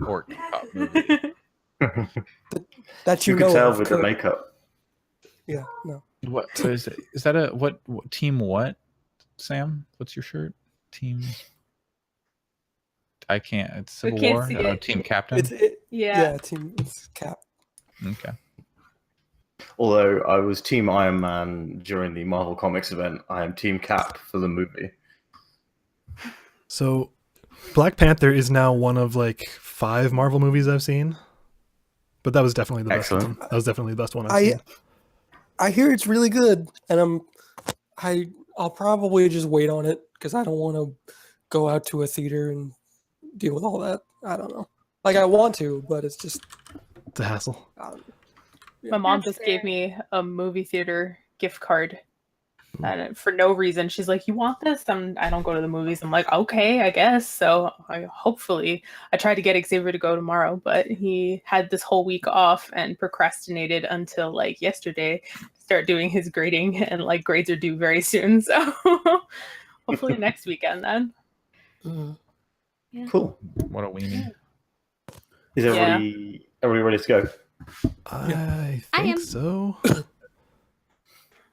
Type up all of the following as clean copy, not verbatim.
orc cop movie. That You could tell with the makeup. Yeah, no. What is it? Is that a what team? What, Sam? What's your shirt? Team. I can't. It's Civil War. Team Captain. Yeah, team. It's Cap. Okay. Although I was Team Iron Man during the Marvel Comics event, I am Team Cap for the movie. So, Black Panther is now one of like 5 Marvel movies I've seen, but that was definitely the best one. That was definitely the best one I've seen. I hear it's really good, and I'll probably just wait on it because I don't want to go out to a theater and deal with all that. I don't know. Like I want to, but it's just it's a hassle. My mom just gave me a movie theater gift card. And for no reason, she's like, "You want this?" I don't go to the movies. I'm like, "Okay, I guess." So I tried to get Xavier to go tomorrow, but he had this whole week off and procrastinated until like yesterday to start doing his grading, and like grades are due very soon. So hopefully next weekend then. Yeah. Cool. What a weenie. Is everybody ready to go? I think so.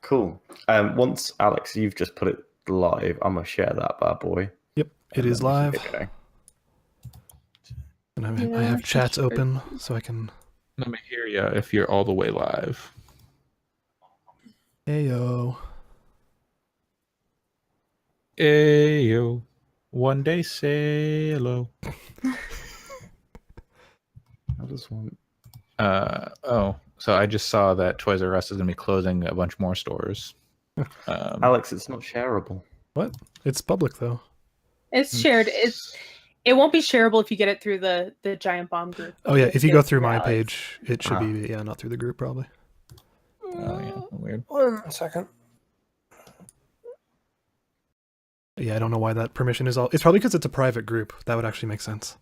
Cool. Once, Alex, you've just put it live, I'm going to share that bad boy. Yep, it is live. And I have chats open so I can... Let me hear you if you're all the way live. Ayo. Ayo. One day say hello. I just want... So I just saw that Toys R Us is going to be closing a bunch more stores. Alex, it's not shareable. What? It's public though. It's shared. It won't be shareable if you get it through the Giant Bomb group. Oh yeah, if you go through my page, it should be not through the group probably. Oh yeah, weird. 1 second. Yeah, I don't know why that permission is all. It's probably because it's a private group. That would actually make sense.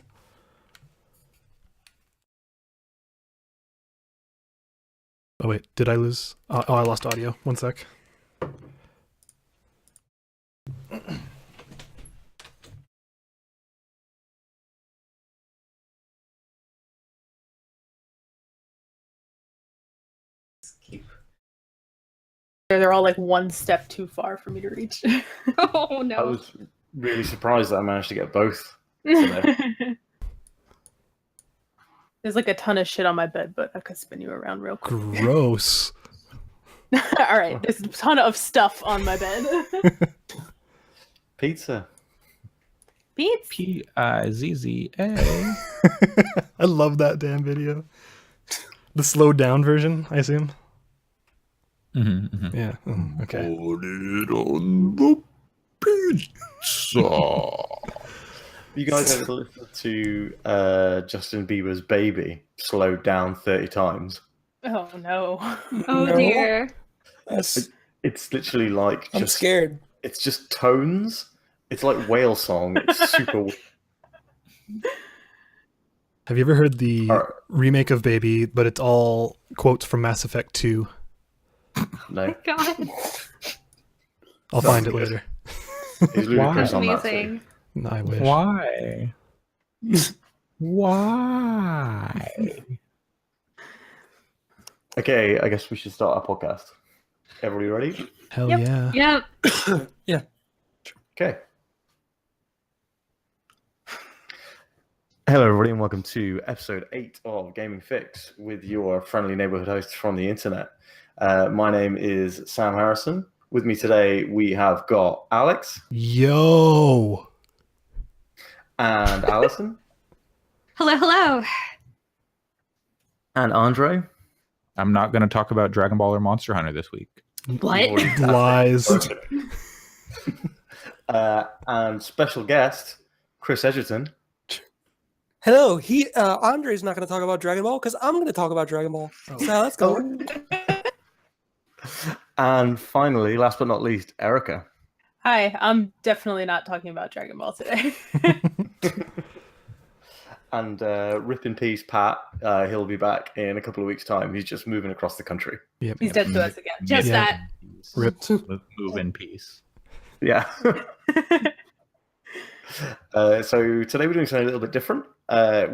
Oh wait, did I lose? I lost audio. 1 sec. They're all like one step too far for me to reach. Oh no! I was really surprised that I managed to get both. There's like a ton of shit on my bed, but I could spin you around real quick. Gross. All right, there's a ton of stuff on my bed. Pizza. Pizza. I love that damn video. The slowed down version, I assume. Yeah. Okay. Put it on the pizza. You guys ever listened to Justin Bieber's Baby slowed down 30 times? Oh no. Oh No. dear. It's literally like I'm scared. It's just tones. It's like whale song. It's super weird. Have you ever heard the remake of Baby, but it's all quotes from Mass Effect 2? No. God. I'll find it later. He's ludicrous on that Amazing. too. I wish. Why? Why? Okay, I guess we should start our podcast. Everybody ready? Hell Yep. yeah. Yep. Yeah. Okay. Hello, everybody, and welcome to episode 8 of Gaming Fix with your friendly neighborhood hosts from the internet. My name is Sam Harrison. With me today, we have got Alex. Yo. And Allison. Hello, hello. And Andre. I'm not going to talk about Dragon Ball or Monster Hunter this week. What? Lies. And special guest, Chris Edgerton. Hello. Andre's not going to talk about Dragon Ball because I'm going to talk about Dragon Ball. So let's go. And finally, last but not least, Erica. Hi, I'm definitely not talking about Dragon Ball today. And rip in peace, Pat. He'll be back in a couple of weeks' time. He's just moving across the country. Yep. He's dead to us again. Just Yeah. that. Rip. Move in peace. Yeah. So today we're doing something a little bit different.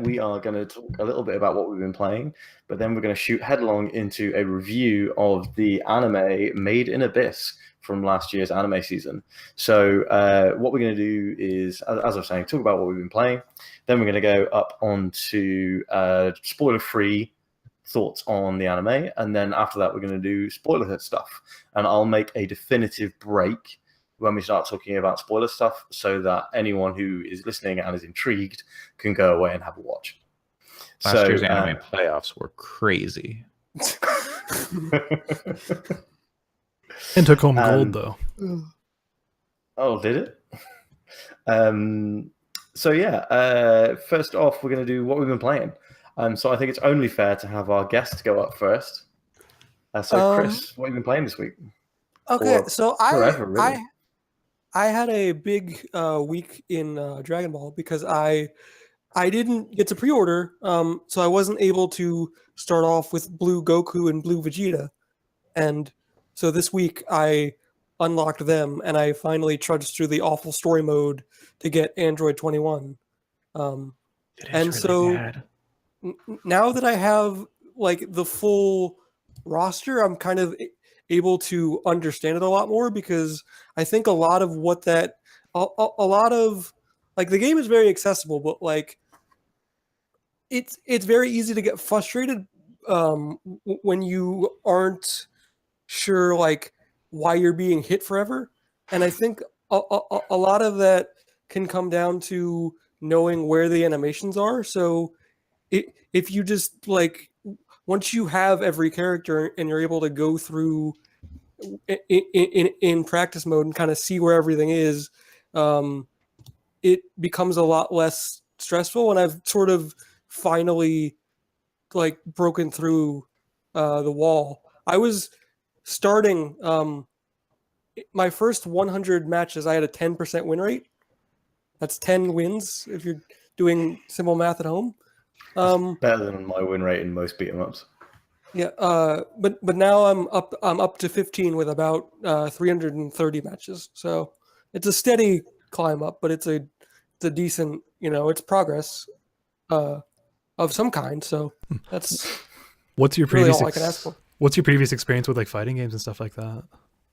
we are going to talk a little bit about what we've been playing, but then we're going to shoot headlong into a review of the anime Made in Abyss from last year's anime season. So what we're going to do is, as I was saying, talk about what we've been playing. Then we're going to go up onto spoiler-free thoughts on the anime, and then after that we're going to do spoiler stuff. And I'll make a definitive break when we start talking about spoiler stuff, so that anyone who is listening and is intrigued can go away and have a watch. Last year's anime playoffs were crazy. And took home gold, though. Oh, did it? So yeah, first off, we're going to do what we've been playing. So I think it's only fair to have our guests go up first. So Chris, what have you been playing this week? Okay, Or so forever, really? I had a big week in Dragon Ball because I didn't get to pre-order, so I wasn't able to start off with Blue Goku and Blue Vegeta, and so this week I unlocked them and I finally trudged through the awful story mode to get Android 21. And really so bad. Now that I have like the full roster, I'm kind of able to understand it a lot more, because I think a lot of what that a lot of like the game is very accessible, but like it's very easy to get frustrated when you aren't sure like why you're being hit forever. And I think a lot of that can come down to knowing where the animations are. So if you just like, once you have every character and you're able to go through in practice mode and kind of see where everything is, it becomes a lot less stressful. And I've sort of finally like broken through the wall. I was starting my first 100 matches, I had a 10% win rate. That's 10 wins if you're doing simple math at home. Better than my win rate in most beat 'em ups. Yeah, but now I'm up to 15 with about 330 matches. So it's a steady climb up, but it's a decent, it's progress of some kind. So that's What's your really previous all I can ask for. What's your previous experience with like fighting games and stuff like that?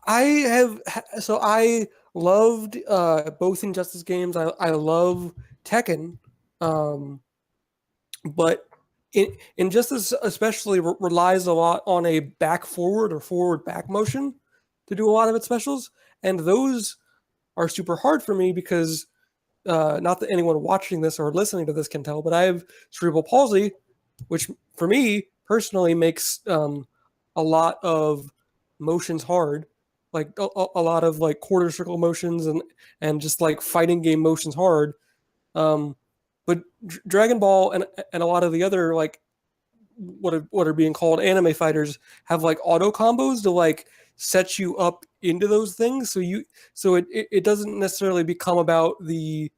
I loved both Injustice games. I love Tekken, but Injustice especially relies a lot on a back forward or forward back motion to do a lot of its specials, and those are super hard for me because not that anyone watching this or listening to this can tell, but I have cerebral palsy, which for me personally makes a lot of motions hard, like a lot of like quarter circle motions and just like fighting game motions hard. But Dragon Ball and a lot of the other like what are being called anime fighters have like auto combos to like set you up into those things. So it doesn't necessarily become about the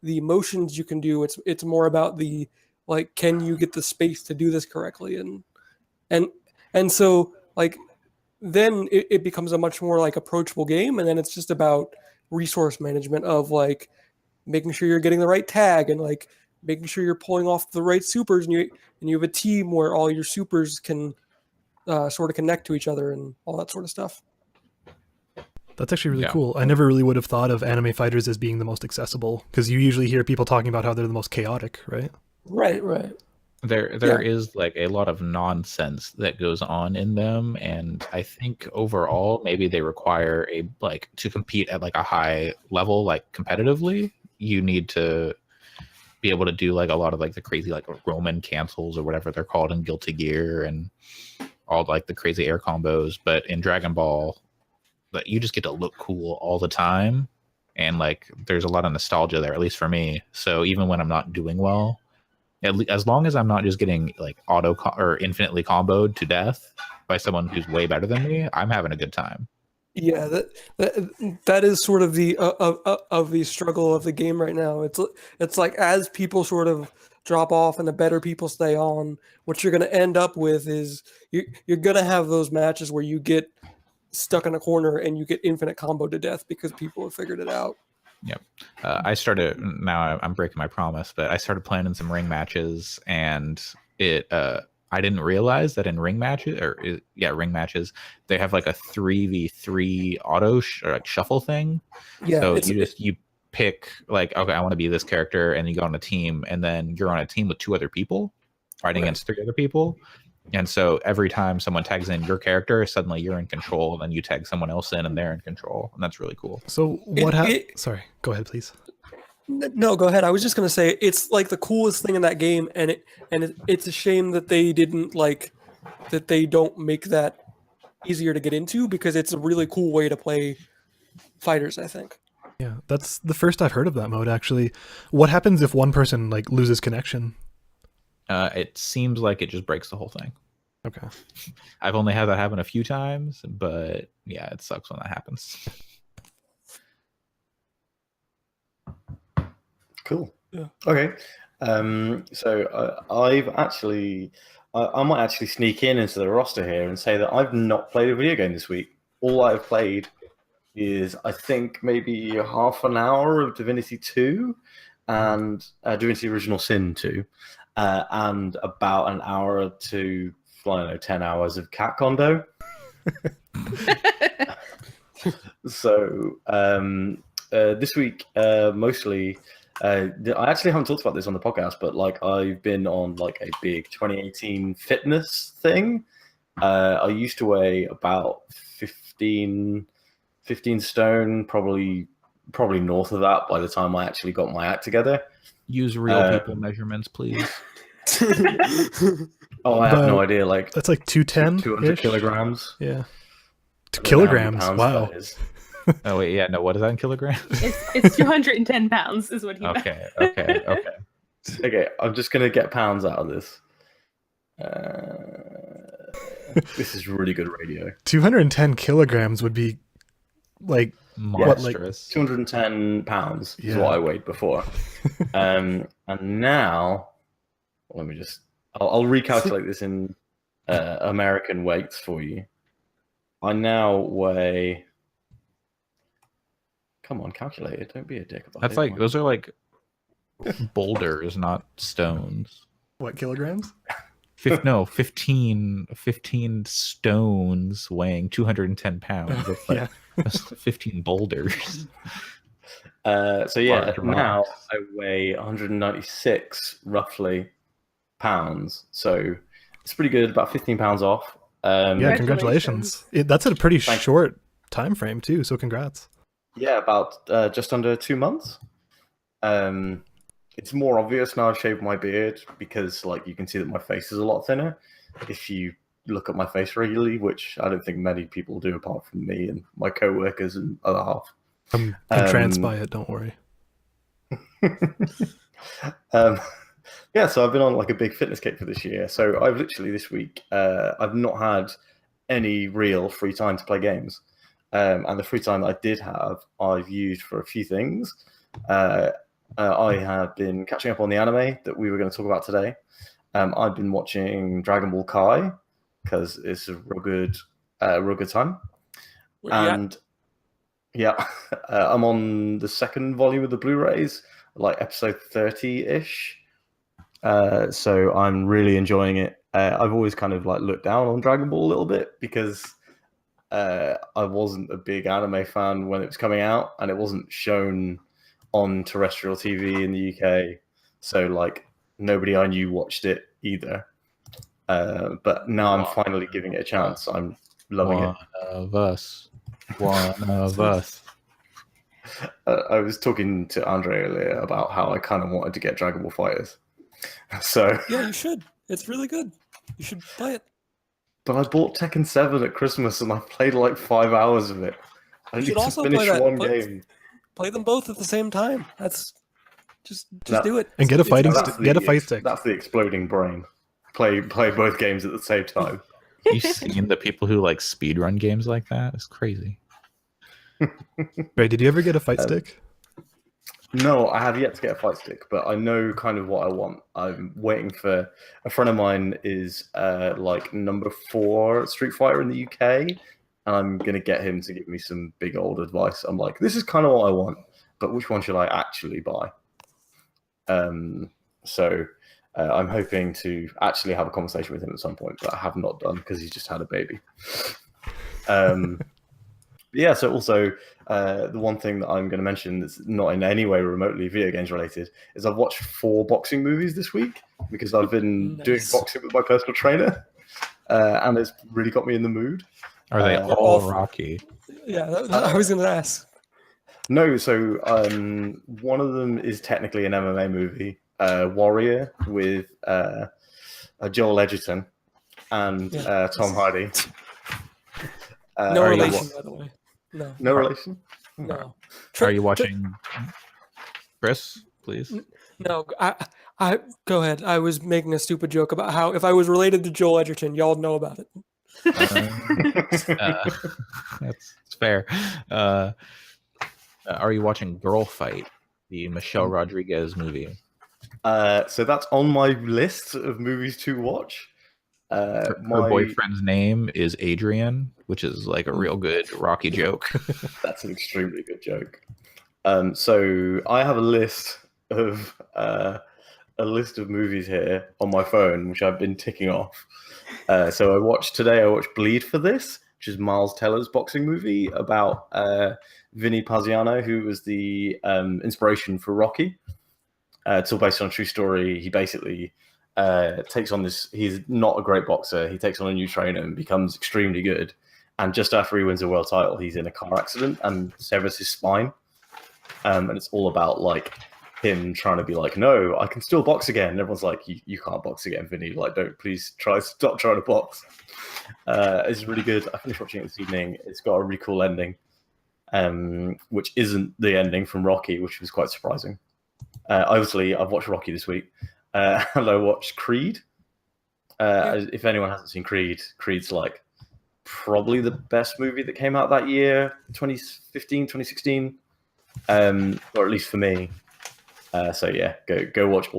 motions you can do. It's more about the like, can you get the space to do this correctly, and so like then it becomes a much more like approachable game, and then it's just about resource management of like making sure you're getting the right tag and like making sure you're pulling off the right supers, and you have a team where all your supers can sort of connect to each other and all that sort of stuff. That's actually really cool. I never really would have thought of anime fighters as being the most accessible, because you usually hear people talking about how they're the most chaotic, right? Right. There is like a lot of nonsense that goes on in them, and I think overall maybe they require a like to compete at like a high level, like competitively, you need to be able to do like a lot of like the crazy like Roman cancels or whatever they're called in Guilty Gear and all like the crazy air combos. But in Dragon Ball, like, you just get to look cool all the time, and like there's a lot of nostalgia there, at least for me. So even when I'm not doing well, as long as I'm not just getting like or infinitely comboed to death by someone who's way better than me, I'm having a good time. Yeah, that is sort of the of the struggle of the game right now. It's like as people sort of drop off and the better people stay on, what you're going to end up with is you're going to have those matches where you get stuck in a corner and you get infinite combo to death because people have figured it out. Yep. I started. Now I'm breaking my promise, but I started playing in some ring matches, and it. I didn't realize that in ring matches, ring matches, they have like a 3v3 auto or like shuffle thing. Yeah, so you pick like, okay, I want to be this character, and you go on a team, and then you're on a team with 2 other people fighting against 3 other people. And so every time someone tags in your character, suddenly you're in control, and then you tag someone else in, and they're in control, and that's really cool. So what happened? Sorry, go ahead, please. No, go ahead. I was just gonna say it's like the coolest thing in that game, and it's a shame that they didn't that they don't make that easier to get into, because it's a really cool way to play fighters, I think. Yeah, that's the first I've heard of that mode, actually. What happens if one person like loses connection? It seems like it just breaks the whole thing. Okay. I've only had that happen a few times, but yeah, it sucks when that happens. Cool. Yeah. Okay. So I've actually, I might actually sneak into the roster here and say that I've not played a video game this week. All I've played is, I think, maybe half an hour of Divinity 2 and Divinity Original Sin 2. And about an hour to, I don't know, 10 hours of Cat Condo. So this week, mostly, I actually haven't talked about this on the podcast, but like I've been on like a big 2018 fitness thing. I used to weigh about 15 stone, probably north of that by the time I actually got my act together. Use real people measurements, please. Oh, I have no idea. Like that's like 210, 200 kilograms. Yeah, kilograms. Wow. Oh wait, yeah, no. What is that in kilograms? It's 210 pounds, is what he meant. Okay. I'm just gonna get pounds out of this. This is really good radio. 210 kilograms would be like monstrous. 210 pounds is what I weighed before. And now, let me just, I'll recalculate this in American weights for you. I now weigh, come on, calculate it. Don't be a dick about it. That's like, those are like boulders, not stones. What, kilograms? 15 stones weighing 210 pounds. That's like, that's 15 boulders. So yeah, now I weigh 196 roughly pounds. So it's pretty good, about 15 pounds off. Yeah, congratulations. That's a pretty short time frame too, so congrats. Yeah, about just under 2 months. It's more obvious now I've shaved my beard, because like you can see that my face is a lot thinner if you look at my face regularly, which I don't think many people do apart from me and my co-workers and other half. I'm entranced by it, don't worry. Yeah, so I've been on like a big fitness kick for this year. So I've literally this week, I've not had any real free time to play games. And the free time that I did have, I've used for a few things. I have been catching up on the anime that we were going to talk about today. I've been watching Dragon Ball Kai because it's a real good time. And yeah, I'm on the second volume of the Blu-rays, like episode 30-ish. So I'm really enjoying it. I've always kind of like looked down on Dragon Ball a little bit because I wasn't a big anime fan when it was coming out, and it wasn't shown on terrestrial TV in the UK. So like nobody I knew watched it either. But now I'm finally giving it a chance. I'm loving it. One of us. I was talking to Andre earlier about how I kind of wanted to get Dragon Ball FighterZ. So yeah, you should. It's really good. You should play it. But I bought Tekken 7 at Christmas and I played like 5 hours of it. I need to finish one game. Play them both at the same time. That's just do it. And get a fighting stick. Get a fight stick. That's the exploding brain. Play both games at the same time. You've seen the people who like speedrun games like that? It's crazy. Ray, did you ever get a fight stick? No, I have yet to get a fight stick, but I know kind of what I want. I'm waiting for a friend of mine is like number 4 Street Fighter in the UK, and I'm gonna get him to give me some big old advice. I'm like, this is kind of what I want, but which one should I actually buy? So I'm hoping to actually have a conversation with him at some point, but I have not done because he's just had a baby. Yeah, so also the one thing that I'm going to mention that's not in any way remotely video games related is I've watched 4 boxing movies this week because I've been doing boxing with my personal trainer, and it's really got me in the mood. Are they all Rocky? Yeah, I was going to ask. No, so one of them is technically an MMA movie, Warrior, with Joel Edgerton and Tom Hardy. No relation, by the way. No relation? No. Are you watching Chris, please? No, I go ahead. I was making a stupid joke about how if I was related to Joel Edgerton, y'all know about it. That's fair. Are you watching Girl Fight, the Michelle Rodriguez movie? So that's on my list of movies to watch. Her boyfriend's name is Adrian, which is like a real good Rocky joke. That's an extremely good joke. So I have a list of movies here on my phone, which I've been ticking off. So I watched Bleed for This, which is Miles Teller's boxing movie about Vinny Paziano, who was the inspiration for Rocky. It's all based on a true story. He basically takes on this. He's not a great boxer. He takes on a new trainer and becomes extremely good. And just after he wins a world title, he's in a car accident and severs his spine. And it's all about like him trying to be like, no, I can still box again. And everyone's like, you can't box again, Vinny. Like, don't please stop trying to box. It's really good. I finished watching it this evening. It's got a really cool ending, which isn't the ending from Rocky, which was quite surprising. Obviously, I've watched Rocky this week. And I watched Creed. If anyone hasn't seen Creed, Creed's like probably the best movie that came out that year, 2015, 2016, or at least for me. So yeah, go watch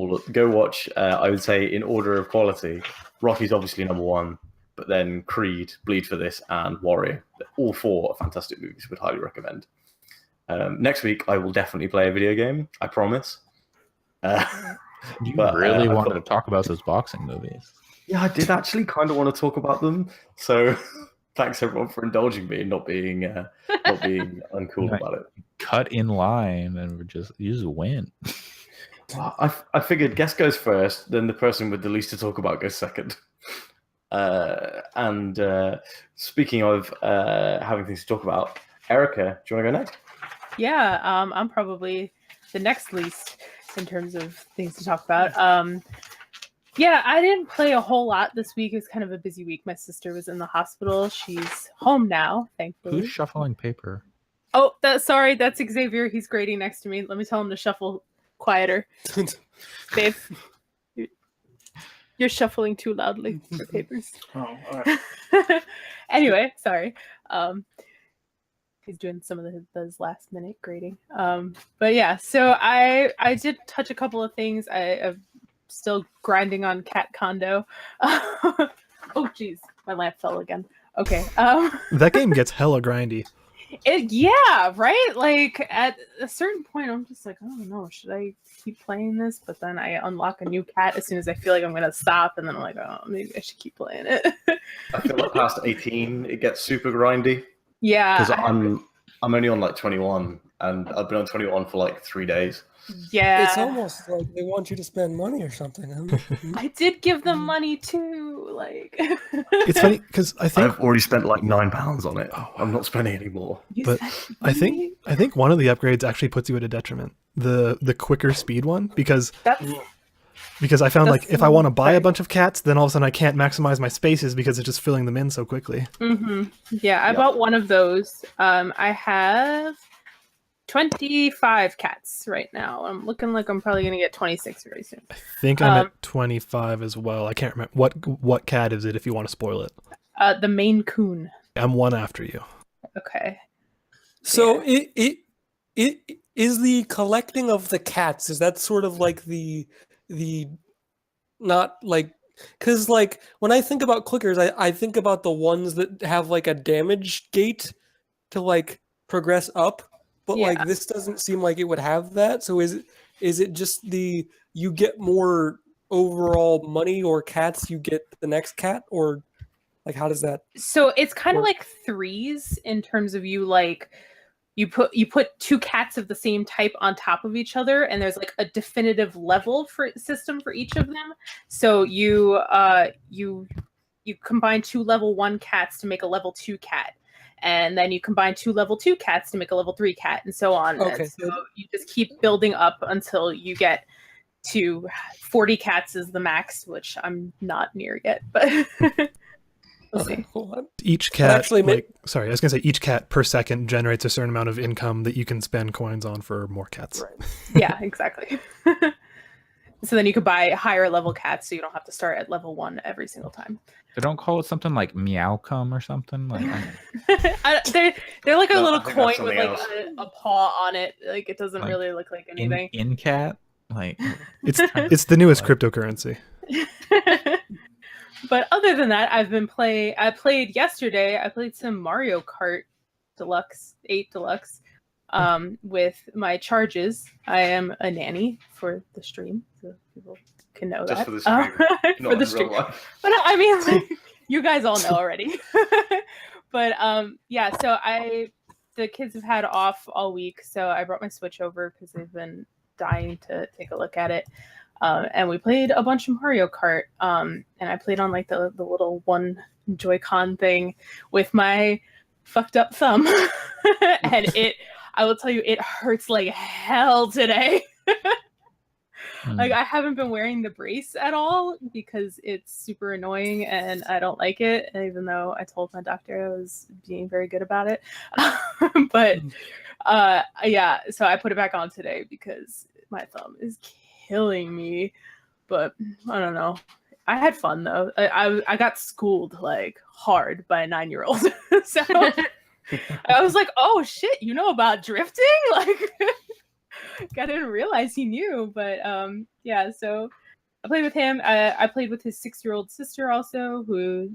I would say in order of quality, Rocky's obviously number 1, but then Creed, Bleed for This, and Warrior. All 4 are fantastic movies. Would highly recommend. Next week, I will definitely play a video game. I promise. You really wanted to talk about those boxing movies. Yeah, I did actually kind of want to talk about them. So thanks everyone for indulging me and not being uncool about it. Cut in line and you just win. I figured guest goes first, then the person with the least to talk about goes second. And speaking of having things to talk about, Erica, do you want to go next? Yeah, I'm probably the next least in terms of things to talk about. Yeah, I didn't play a whole lot this week. It was kind of a busy week. My sister was in the hospital. She's home now, thankfully. Who's shuffling paper? Oh, that's Xavier. He's grading next to me. Let me tell him to shuffle quieter. Babe, you're shuffling too loudly for papers. Oh, all right. Anyway, sorry. He's doing some of those last minute grading. But yeah, so I did touch a couple of things. I'm still grinding on Cat Condo. Oh geez, my lamp fell again. Okay. That game gets hella grindy. Yeah, right? Like at a certain point I'm just like, I don't know, should I keep playing this? But then I unlock a new cat as soon as I feel like I'm gonna stop, and then I'm like, oh, maybe I should keep playing it. I feel like past 18 it gets super grindy. Yeah. Because I'm only on like 21, and I've been on 21 for like 3 days. Yeah. It's almost like they want you to spend money or something. I did give them money too. Like It's funny because I think I've already spent like £9 on it. I'm not spending any more. But I think one of the upgrades actually puts you at a detriment. The quicker speed one, because I found like if I want to buy a bunch of cats, then all of a sudden I can't maximize my spaces because it's just filling them in so quickly. Mm-hmm. Yeah, I bought one of those. I have 25 cats right now. I'm looking like I'm probably gonna get 26 very soon. I think I'm at 25 as well. I can't remember what cat is it if you want to spoil it. The Maine Coon. I'm one after you. Okay. So it is the collecting of the cats. Is that sort of like the not like, because like when I think about clickers, I think about the ones that have like a damage gate to like progress up. but Yeah. like this doesn't seem like it would have that. So is it just you get more overall money or cats, you get the next cat, or like how does that? So it's kind of work? like threes in terms of you put two cats of the same type on top of each other, and there's like a definitive level system for each of them. So you combine two level 1 cats to make a level 2 cat, and then you combine two level 2 cats to make a level 3 cat, and so on. Okay, and so you just keep building up until you get to 40 cats is the max, which I'm not near yet, but we'll see. Cool. Each cat, actually sorry, I was gonna say each cat per second generates a certain amount of income that you can spend coins on for more cats. Right. Yeah, exactly. So then you could buy higher level cats, so you don't have to start at level 1 every single time. They don't call it something like Meowcum or something like. They're like a No, little I think coin that's with something like else. a paw on it. Like it doesn't Like, really look like anything. in cat, like It's the newest cryptocurrency. But other than that, I played yesterday. I played some Mario Kart Deluxe 8 Deluxe with my charges. I am a nanny for the stream, so people can know Just that. for the stream, For not the in stream. real life. But I mean, like, you guys all know already. But yeah, so the kids have had off all week, so I brought my Switch over because they've been dying to take a look at it. And we played a bunch of Mario Kart. And I played on like the little one Joy-Con thing with my fucked up thumb. And I will tell you, it hurts like hell today. Like I haven't been wearing the brace at all because it's super annoying and I don't like it, even though I told my doctor I was being very good about it. But yeah, so I put it back on today because my thumb is killing me. But I don't know. I had fun though. I got schooled like hard by a 9-year-old. So I was like, oh shit, you know about drifting? Like I didn't realize he knew, but yeah, so I played with him. I played with his 6-year-old sister also, who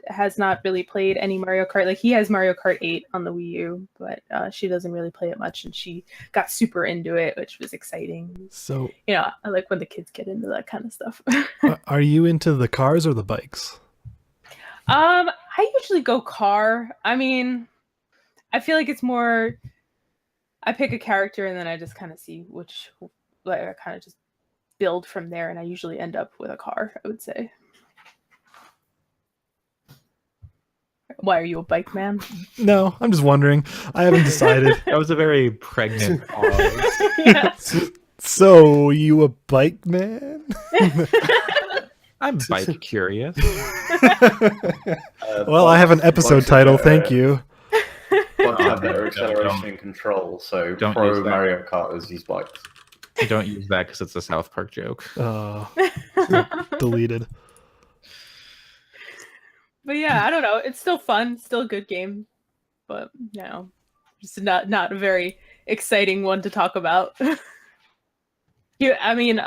has not really played any Mario Kart. Like he has Mario Kart 8 on the Wii U, but she doesn't really play it much, and she got super into it, which was exciting. So, you know, I like when the kids get into that kind of stuff. are you into the cars or the bikes? I usually go car. I mean, I feel like it's more. I pick a character and then I just kind of see which, like, I kind of just build from there, and I usually end up with a car, I would say. Why, are you a bike man? No, I'm just wondering. I haven't decided. that was a very pregnant pause. Yes. So, you a bike man? I'm bike curious. Well, I have an episode title. Thank you. Bikes have better Don't- acceleration and control, so don't pro use that. Mario Karters use bikes. Don't use that because it's a South Park joke. Deleted. But yeah, I don't know. It's still fun, still a good game, but you know, just not a very exciting one to talk about. Yeah, I mean,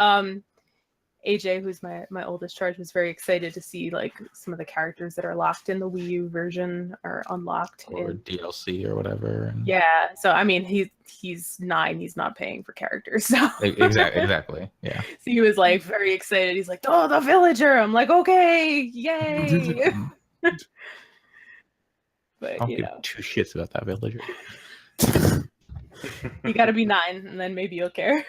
AJ, who's my oldest charge, was very excited to see like some of the characters that are locked in the Wii U version are unlocked Or in DLC or whatever. And yeah. So I mean, he's 9. He's not paying for characters, so exactly. Yeah. So he was like very excited. He's like, "Oh, the villager!" I'm like, "Okay, yay!" I But don't you give know, 2 shits about that villager. you got to be 9, and then maybe you'll care.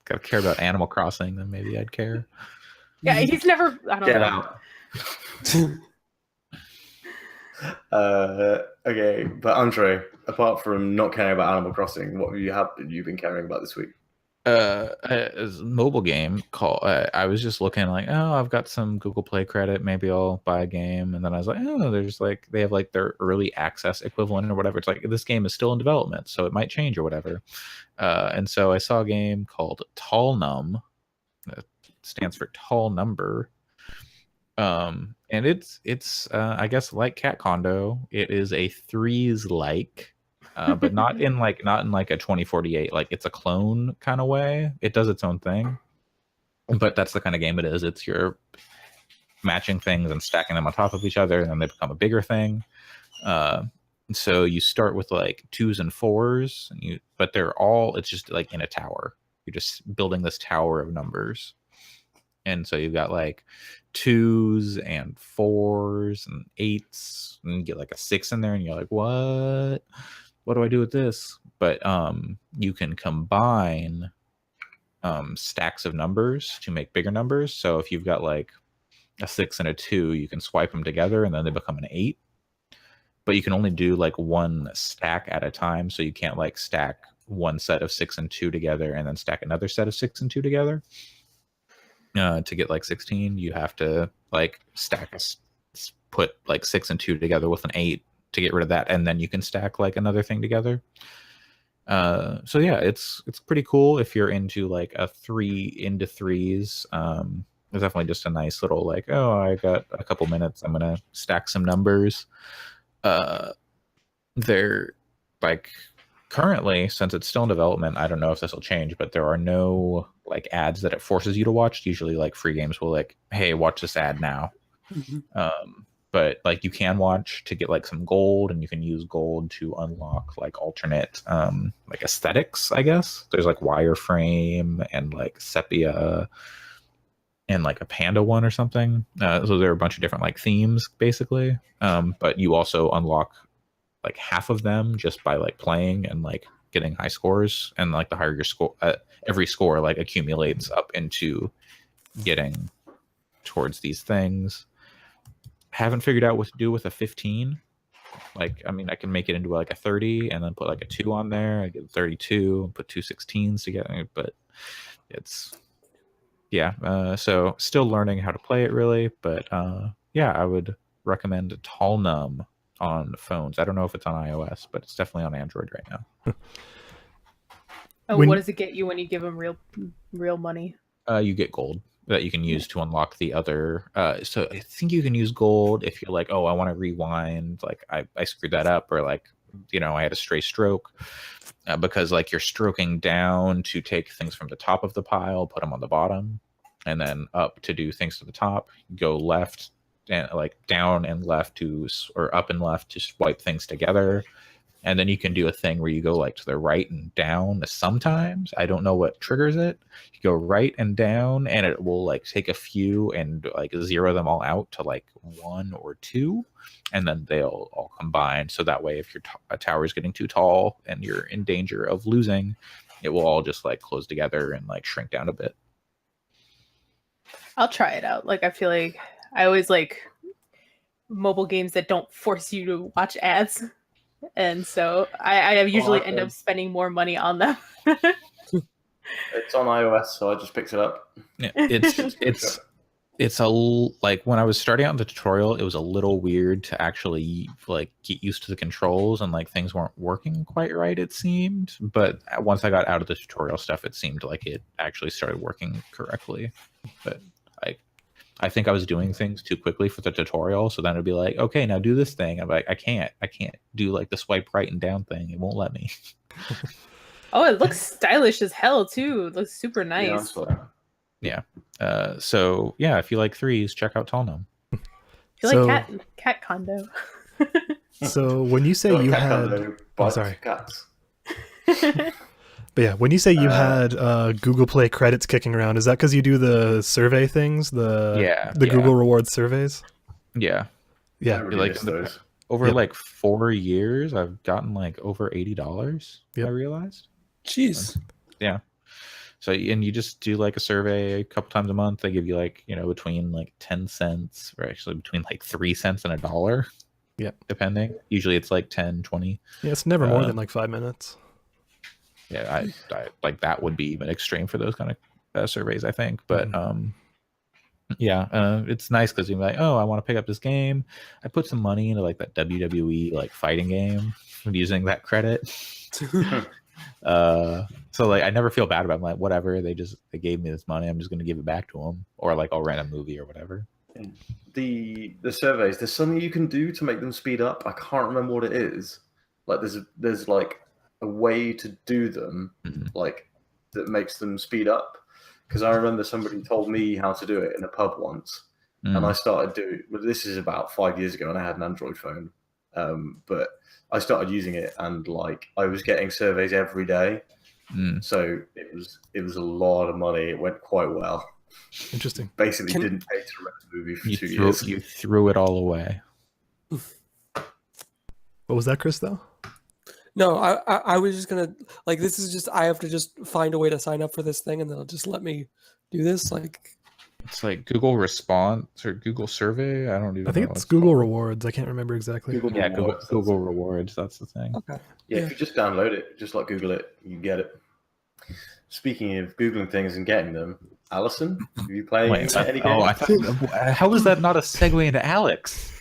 Gotta care about Animal Crossing, then maybe I'd care. Yeah, he's never. I don't Get know. out. Okay, but Andre, apart from not caring about Animal Crossing, what have you been caring about this week? It's a mobile game called. I was just looking like, oh, I've got some Google Play credit. Maybe I'll buy a game. And then I was like, oh, there's like they have like their early access equivalent or whatever. It's like this game is still in development, so it might change or whatever. And so I saw a game called Tall Num. That stands for Tall Number. And it's I guess like Cat Condo. It is a threes like. But not in like a 2048. Like it's a clone kind of way. It does its own thing, but that's the kind of game it is. It's you're matching things and stacking them on top of each other, and then they become a bigger thing. So you start with like 2s and 4s, but it's just like in a tower. You're just building this tower of numbers. And so you've got like 2s and 4s and 8s, and you get like a 6 in there, and you're like, what do I do with this? But you can combine stacks of numbers to make bigger numbers. So if you've got like a 6 and a 2, you can swipe them together and then they become an 8. But you can only do like one stack at a time, so you can't like stack one set of 6 and 2 together and then stack another set of 6 and 2 together. To get like 16, you have to like put like 6 and 2 together with an 8 to get rid of that, and then you can stack like another thing together. So yeah, it's pretty cool if you're into like a 3 into 3s. It's definitely just a nice little like, oh, I got a couple minutes, I'm gonna stack some numbers. They're like, currently, since it's still in development, I don't know if this will change, but there are no like ads that it forces you to watch. Usually like free games will like, hey, watch this ad now. But like you can watch to get like some gold, and you can use gold to unlock like alternate like aesthetics, I guess. There's like wireframe and like sepia and like a panda one or something. So there are a bunch of different like themes basically. But you also unlock like half of them just by like playing and like getting high scores, and like the higher your score, every score like accumulates up into getting towards these things. Haven't figured out what to do with a 15. Like, I mean, I can make it into like a 30 and then put like a 2 on there. I get 32 and put 2 16s together, but it's so still learning how to play it really. But yeah, I would recommend Tall Num on phones. I don't know if it's on iOS, but it's definitely on Android right now. What does it get you when you give them real money? You get gold that you can use to unlock the other. So I think you can use gold if you're like, oh, I want to rewind. Like I screwed that up, or like, I had a stray stroke, because like you're stroking down to take things from the top of the pile, put them on the bottom, and then up to do things to the top. Go left and like down and left or up and left to swipe things together. And then you can do a thing where you go like to the right and down sometimes. I don't know what triggers it. You go right and down, and it will like take a few and like zero them all out to like 1 or 2, and then they'll all combine. So that way, if your a tower is getting too tall and you're in danger of losing, it will all just like close together and like shrink down a bit. I'll try it out. Like, I feel like I always like mobile games that don't force you to watch ads. And so I usually end up spending more money on them. It's on iOS, so I just picked it up. Yeah, it's like when I was starting out the tutorial, it was a little weird to actually like get used to the controls, and like things weren't working quite right, it seemed. But once I got out of the tutorial stuff, it seemed like it actually started working correctly. But I think I was doing things too quickly for the tutorial, so then it'd be like, okay, now do this thing. I'm like, I can't do like the swipe right and down thing. It won't let me. Oh, it looks stylish as hell too. It looks super nice. Yeah. So yeah, if you like 3s, check out Tall Num. I feel like cat condo. So when you say you had, sorry. Cats. But yeah, when you say you had Google Play credits kicking around, is that because you do the survey things, the Google Rewards surveys? Yeah. Like over like 4 years, I've gotten like over $80. I realized. Jeez. Yeah. So, and you just do like a survey a couple times a month. They give you like, between like 10 cents, or actually between like 3 cents and $1. Yeah. Depending. Usually it's like 10, 20. Yeah, it's never more than like 5 minutes. Yeah, I like that would be even extreme for those kind of surveys, I think. But it's nice because you're like, oh, I want to pick up this game. I put some money into like that WWE like fighting game using that credit. So like I never feel bad about it. I'm like, whatever, they gave me this money, I'm just gonna give it back to them, or like I'll rent a movie or whatever. The surveys, there's something you can do to make them speed up. I can't remember what it is. Like there's like a way to do them like that makes them speed up, because I remember somebody told me how to do it in a pub once, and I started doing. Well, this is about 5 years ago, and I had an Android phone, But I started using it, and like I was getting surveys every day, so it was a lot of money. It went quite well. Interesting. Basically, didn't pay to rent the movie for 2 years. You threw it all away. What was that, Chris? Though. No, I was just gonna like this is just I have to just find a way to sign up for this thing and they'll just let me do this. Like It's like Google Response or Google Survey. I don't even. I think know it's what Google called. Rewards. I can't remember exactly. Yeah, Rewards, Google Rewards. That's the thing. okay. Yeah, if you just download it, just like Google it, you get it. Speaking of Googling things and getting them, Alison, have you played any games? I thought, how was that not a segue into Alex?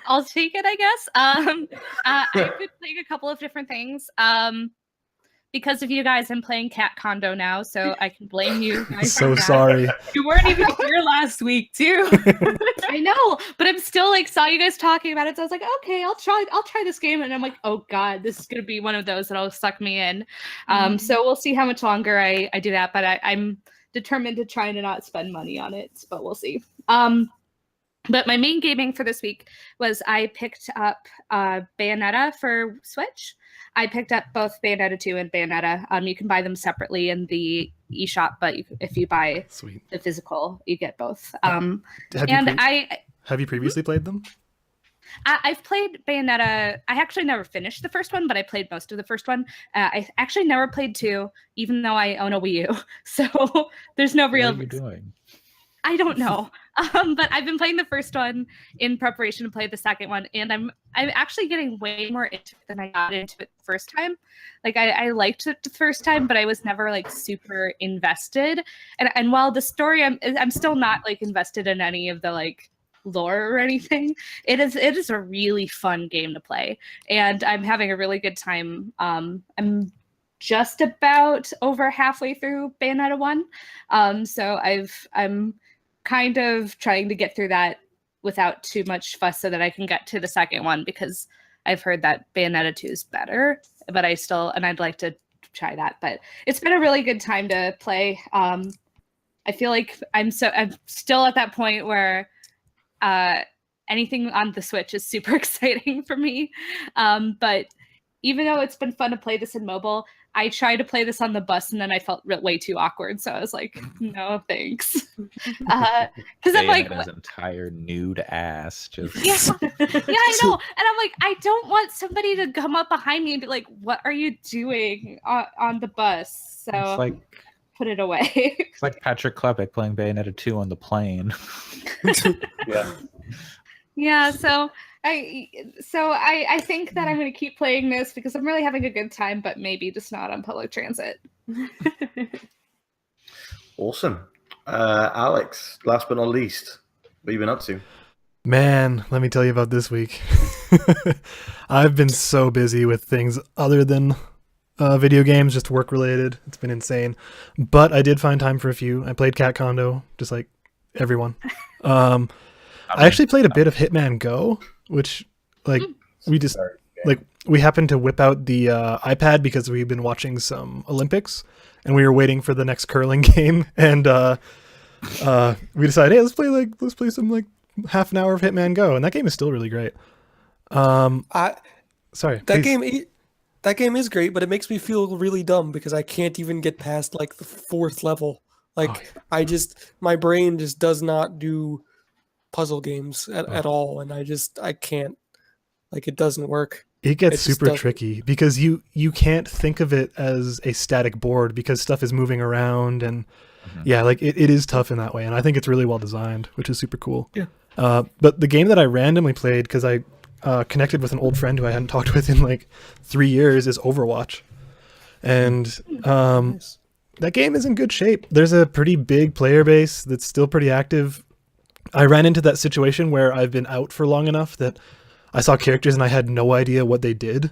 I'll take it, I guess. I've been playing a couple of different things. Because of you guys, I'm playing Cat Condo now, so I can blame you guys. So for that. sorry. You weren't even here last week, too. I know, but I'm still like saw you guys talking about it, so I was like, okay, I'll try this game, and I'm like, oh god, this is gonna be one of those that'll suck me in. So we'll see how much longer I do that, but I'm determined to try to not spend money on it, but we'll see. But my main gaming for this week was I picked up Bayonetta for Switch. I picked up both Bayonetta 2 and Bayonetta. You can buy them separately in the eShop, but if you buy the physical, you get both. Have you previously played them? I've played Bayonetta. I actually never finished the first one, but I played most of the first one. I actually never played 2, even though I own a Wii U. So there's no real. What are you doing? I don't know. But I've been playing the first one in preparation to play the second one, and I'm actually getting way more into it than I got into it the first time. Like I liked it the first time, but I was never like super invested. And while the story, I'm still not like invested in any of the like lore or anything. It is a really fun game to play, and I'm having a really good time. I'm just about over halfway through Bayonetta 1, so I'm kind of trying to get through that without too much fuss so that I can get to the second one, because I've heard that Bayonetta 2 is better, but I'd like to try that. But it's been a really good time to play. I feel like I'm still at that point where anything on the Switch is super exciting for me. But even though it's been fun to play this in mobile, I tried to play this on the bus and then I felt way too awkward. So I was like, no, thanks. Because I'm like, his entire nude ass just. Yeah, I know. And I'm like, I don't want somebody to come up behind me and be like, what are you doing on the bus? So It's like put it away. it's like Patrick Klepek playing Bayonetta 2 on the plane. Yeah. Yeah, so I think that I'm going to keep playing this because I'm really having a good time, but maybe just not on public transit. Awesome. Alex, last but not least, what have you been up to? Man, let me tell you about this week. I've been so busy with things other than video games, just work related. It's been insane. But I did find time for a few. I played Cat Condo, just like everyone. I actually played a bit of Hitman Go, which like we happened to whip out the iPad because we've been watching some Olympics and we were waiting for the next curling game, and we decided, hey, let's play some like half an hour of Hitman Go, and that game is still really great. Sorry. That game is great, but it makes me feel really dumb because I can't even get past like the 4th level. Like my brain just does not do puzzle games at all, and I can't, like, it doesn't work. It gets super tricky because you can't think of it as a static board because stuff is moving around, and yeah, like it is tough in that way, and I think it's really well designed, which is super cool. Yeah. But the game that I randomly played because I connected with an old friend who I hadn't talked with in like 3 years is Overwatch, and Nice. that game is in good shape. There's a pretty big player base that's still pretty active. I ran into that situation where I've been out for long enough that I saw characters and I had no idea what they did.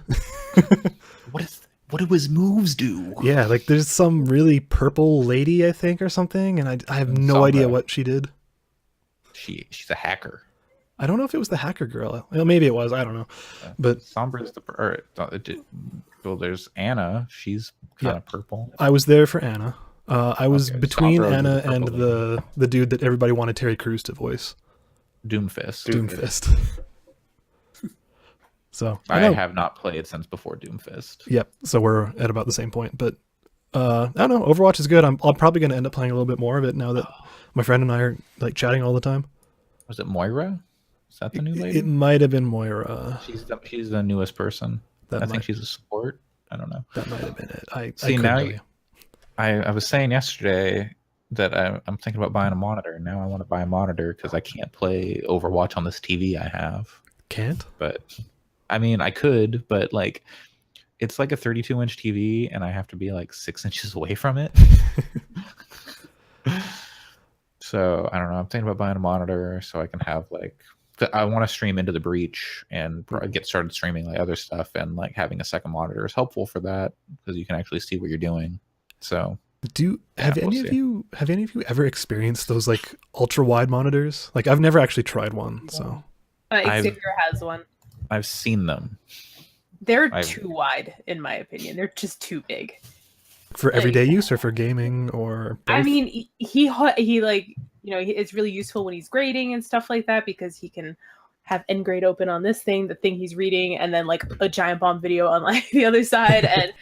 What do his moves do? Yeah, like there's some really purple lady, I think, or something, and I have no idea what she did. She's a hacker. I don't know if it was the hacker girl. Well, maybe it was. I don't know. But Sombra's well, there's Anna. She's kind of purple. I was there for Anna. I was Okay, between Sombra Anna was and purple. the dude that everybody wanted Terry Crews to voice. Doomfist. Doomfist. So I know. have not played since before Doomfist. Yep. So we're at about the same point, but I don't know. Overwatch is good. I'm probably going to end up playing a little bit more of it now that my friend and I are like chatting all the time. Was it Moira? Is that the new lady? It might have been Moira. She's the newest person. I think she's a support. I don't know. That might have been it. I See, now I was saying yesterday that I'm thinking about buying a monitor. Now I want to buy a monitor because I can't play Overwatch on this TV I have. Can't? But I mean, I could, but like it's like a 32-inch TV and I have to be like 6 inches away from it. So I don't know. I'm thinking about buying a monitor so I can have like I want to stream into the Breach and get started streaming like other stuff, and like having a second monitor is helpful for that because you can actually see what you're doing. So have any of you ever experienced those like ultra wide monitors? Like I've never actually tried one. So Xavier has one. I've seen them. They're too wide, in my opinion. They're just too big. For everyday use or for gaming or both? I mean, he like, it's really useful when he's grading and stuff like that because he can have end grade open on this thing, the thing he's reading, and then like a giant bomb video on like the other side. And,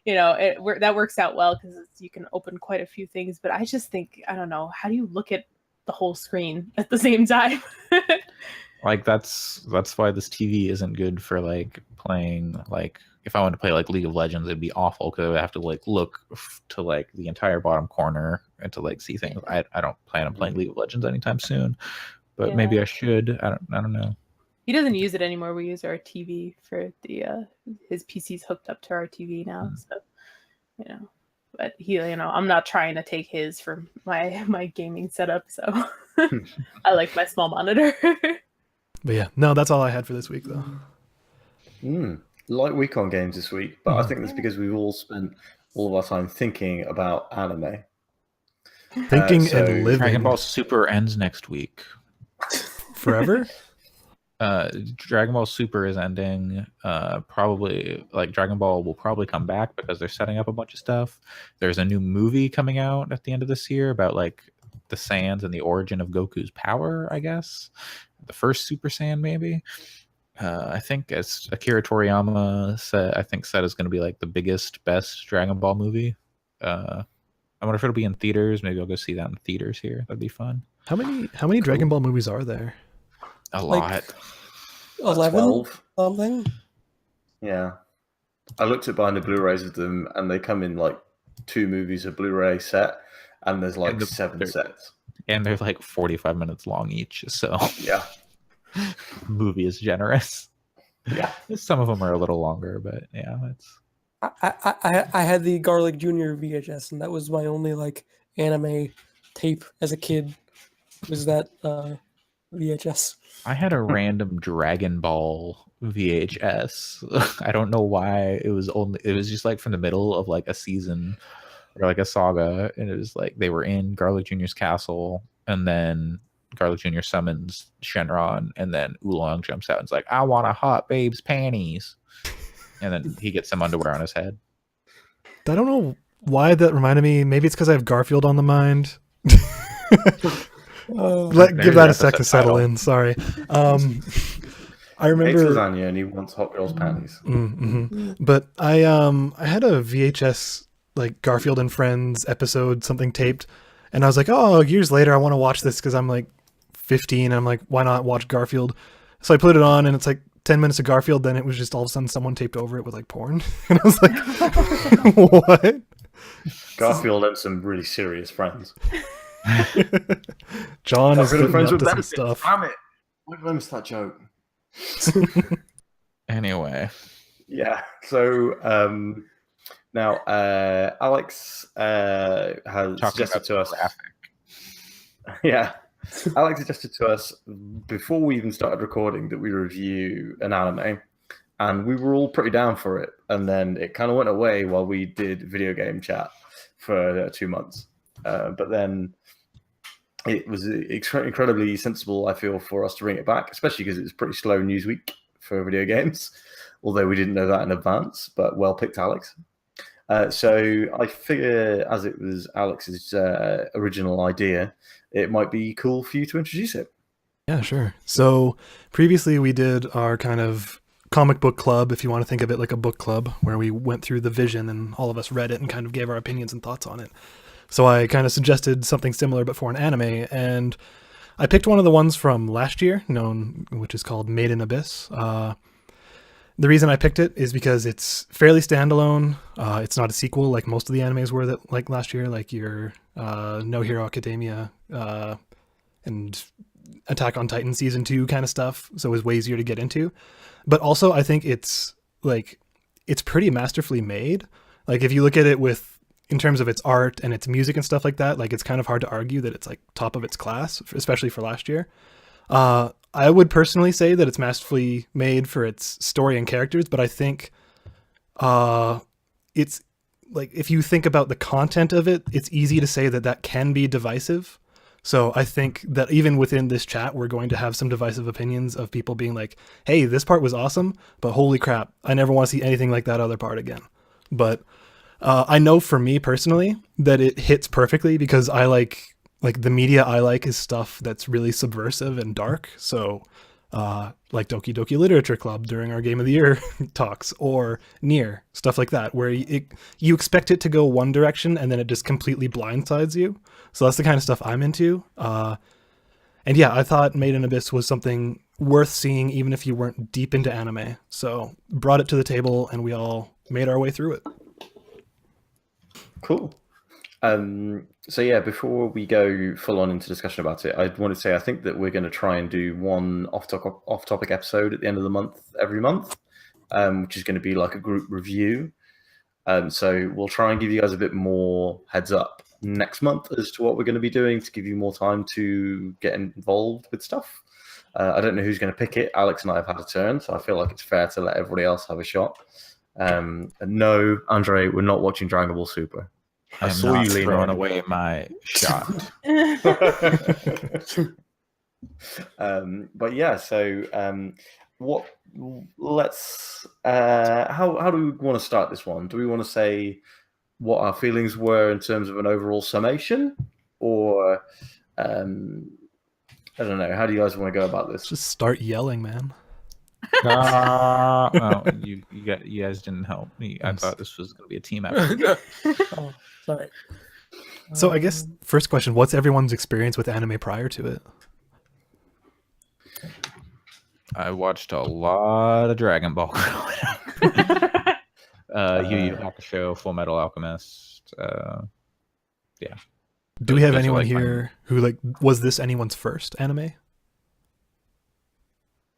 that works out well because you can open quite a few things. But I just think, I don't know, how do you look at the whole screen at the same time? Like that's why this TV isn't good for like playing. Like if I wanted to play like League of Legends, it'd be awful because I would have to like look to like the entire bottom corner and to like see things. I don't plan on playing League of Legends anytime soon, but maybe I should. I don't know. He doesn't use it anymore. We use our TV for his PC's hooked up to our TV now, so But he, I'm not trying to take his for my gaming setup, so I like my small monitor. But yeah, no, that's all I had for this week, though. Light week on games this week, but I think that's because we've all spent all of our time thinking about anime. Thinking and living. Dragon Ball Super ends next week. Forever? Dragon Ball Super is ending. Probably like Dragon Ball will probably come back because they're setting up a bunch of stuff. There's a new movie coming out at the end of this year about like the Saiyans and the origin of Goku's power, I guess. The first Super Saiyan, maybe. I think as Akira Toriyama said is going to be like the biggest, best Dragon Ball movie. I wonder if it'll be in theaters. Maybe I'll go see that in theaters here. That'd be fun. How many Dragon Ball movies are there? A lot. 11 12. something. Yeah, I looked at buying the Blu-rays of them, and they come in like 2 movies a Blu-ray set, and there's like 7 sets. And they're like 45 minutes long each. So yeah, the movie is generous. Yeah, some of them are a little longer, but yeah, it's. I had the Garlic Jr. VHS, and that was my only like anime tape as a kid. Was that VHS? I had a random Dragon Ball VHS. I don't know why it was just like from the middle of like a season or like a saga, and it was like they were in Garlic Jr.'s castle, and then Garlic Jr. summons Shenron, and then Oolong jumps out and's like, "I want a hot babe's panties," and then he gets some underwear on his head. I don't know why that reminded me. Maybe it's because I have Garfield on the mind. Give that a sec to settle in. Sorry. I remember lasagna and he wants hot girls' panties. But I had a VHS like Garfield and Friends episode something taped, and I was like, oh, years later I want to watch this because I'm like 15 and I'm like, why not watch Garfield? So I put it on and it's like 10 minutes of Garfield, then it was just all of a sudden someone taped over it with like porn, and I was like, what? Garfield and some really serious friends. John is getting up to some stuff. Damn it! Why did I miss that joke? Anyway. Yeah. So now Alex has suggested to us. Yeah. Alex suggested to us before we even started recording that we review an anime, and we were all pretty down for it. And then it kind of went away while we did video game chat for 2 months. But then it was incredibly sensible, I feel, for us to bring it back, especially because it was a pretty slow news week for video games, although we didn't know that in advance, but well picked, Alex. So I figure, as it was Alex's original idea, it might be cool for you to introduce it. Yeah, sure. So previously we did our kind of comic book club, if you want to think of it like a book club, where we went through the vision and all of us read it and kind of gave our opinions and thoughts on it. So I kind of suggested something similar but for an anime, and I picked one of the ones from last year, which is called Made in Abyss. The reason I picked it is because it's fairly standalone. It's not a sequel like most of the animes were that like last year, like your No Hero Academia and Attack on Titan season 2 kind of stuff. So it was way easier to get into. But also I think it's pretty masterfully made. Like if you look at it in terms of its art and its music and stuff like that, like it's kind of hard to argue that it's like top of its class, especially for last year. I would personally say that it's masterfully made for its story and characters, but I think it's like if you think about the content of it, it's easy to say that can be divisive. So I think that even within this chat, we're going to have some divisive opinions of people being like, hey, this part was awesome, but holy crap, I never want to see anything like that other part again. But I know for me personally that it hits perfectly because I like the media I like is stuff that's really subversive and dark. So like Doki Doki Literature Club during our Game of the Year talks, or Nier, stuff like that, where you expect it to go one direction and then it just completely blindsides you. So that's the kind of stuff I'm into. And yeah, I thought Made in Abyss was something worth seeing even if you weren't deep into anime. So brought it to the table and we all made our way through it. Cool. So yeah, before we go full on into discussion about it, I want to say I think that we're going to try and do one off-topic episode at the end of the month every month, which is going to be like a group review. So we'll try and give you guys a bit more heads up next month as to what we're going to be doing to give you more time to get involved with stuff. I don't know who's going to pick it. Alex and I have had a turn, so I feel like it's fair to let everybody else have a shot. And no, Andre, we're not watching Dragon Ball Super. I saw you throwing away my shot. But yeah, so let's how do we want to start this one? Do we want to say what our feelings were in terms of an overall summation, or I don't know, how do you guys want to go about this? Just start yelling, man. No, you guys didn't help me. I thought this was going to be a team effort. Oh, sorry. So I guess first question, what's everyone's experience with anime prior to it? I watched a lot of Dragon Ball growing up. Yu Yu Hakusho, Full Metal Alchemist. Yeah. Do we have anyone here who was this anyone's first anime?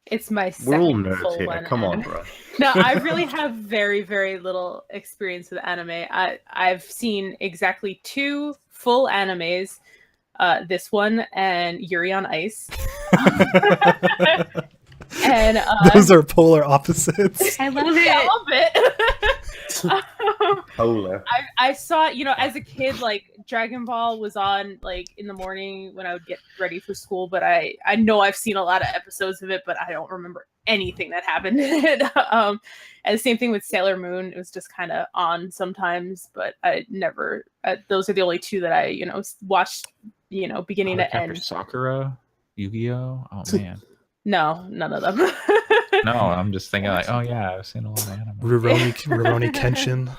It's my second. We're all nerds full here. one Come on, anime. bro. No, I really have very, very little experience with anime. I've seen exactly 2 full animes. This one and Yuri on Ice. And those are polar opposites. I love it. I love it. Polar. I saw, as a kid, like Dragon Ball was on like in the morning when I would get ready for school, but I know I've seen a lot of episodes of it, but I don't remember anything that happened in it. And the same thing with Sailor Moon. It was just kind of on sometimes, but I never, those are the only 2 that I, watched, beginning to end. Sakura, Yu-Gi-Oh! Oh man. No, none of them. No, I'm just thinking like, oh yeah, I've seen a lot of anime. Rurouni Kenshin.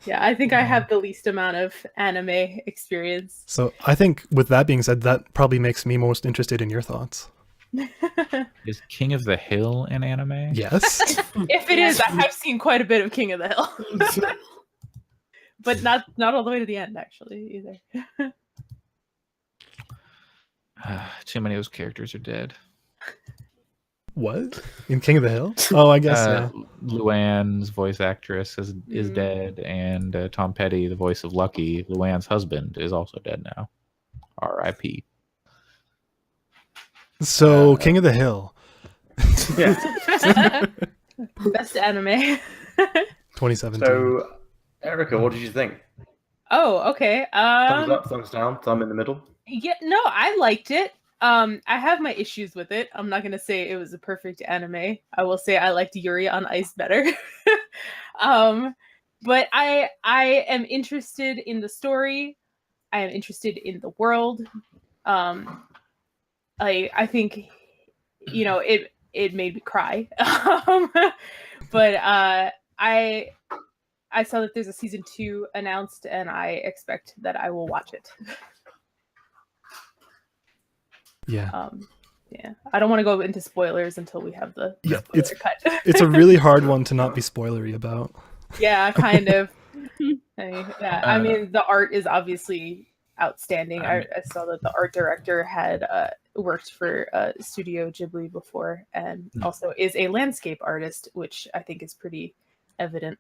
Yeah, I think I have the least amount of anime experience. So I think with that being said, that probably makes me most interested in your thoughts. Is King of the Hill an anime? Yes. If it is, I have seen quite a bit of King of the Hill. But not all the way to the end, actually, either. Too many of those characters are dead. What? In King of the Hill? Oh, I guess, yeah. Luann's voice actress is dead, and Tom Petty, the voice of Lucky, Luann's husband, is also dead now. R.I.P. So, King of the Hill. Yeah. Best anime. 2017. So, Erica, what did you think? Oh, okay. Thumbs up, thumbs down, thumb in the middle? Yeah, no, I liked it. I have my issues with it. I'm not gonna say it was a perfect anime. I will say I liked Yuri on Ice better. But I am interested in the story. I am interested in the world. I think you know, it made me cry. But I saw that there's a season 2 announced, and I expect that I will watch it. Yeah. Yeah, I don't want to go into spoilers until we have the spoiler cut. It's a really hard one to not be spoilery about. Yeah, kind of. I mean, the art is obviously outstanding. I saw that the art director had worked for Studio Ghibli before, and also is a landscape artist, which I think is pretty evident.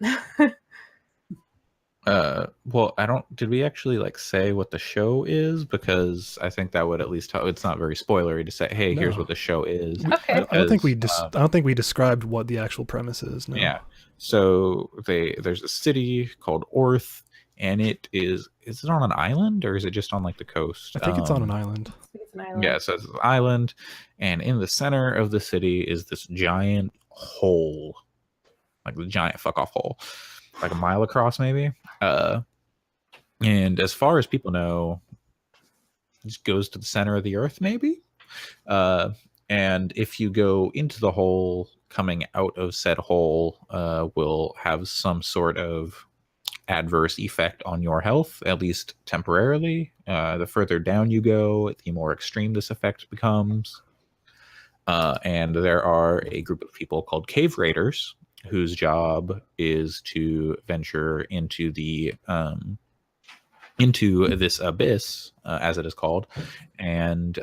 Well, did we actually like say what the show is? Because I think that would at least it's not very spoilery to say, hey, here's what the show is. Okay. I don't think we described what the actual premise is. No. Yeah. So there's a city called Orth, and is it on an island, or is it just on like the coast? I think it's on an island. It's an island. Yeah, so it's an island, and in the center of the city is this giant hole, like the giant fuck off hole, like a mile across maybe. And as far as people know, it just goes to the center of the earth maybe. And if you go into the hole, coming out of said hole will have some sort of adverse effect on your health, at least temporarily. The further down you go, the more extreme this effect becomes. And there are a group of people called cave raiders whose job is to venture into this abyss, as it is called, and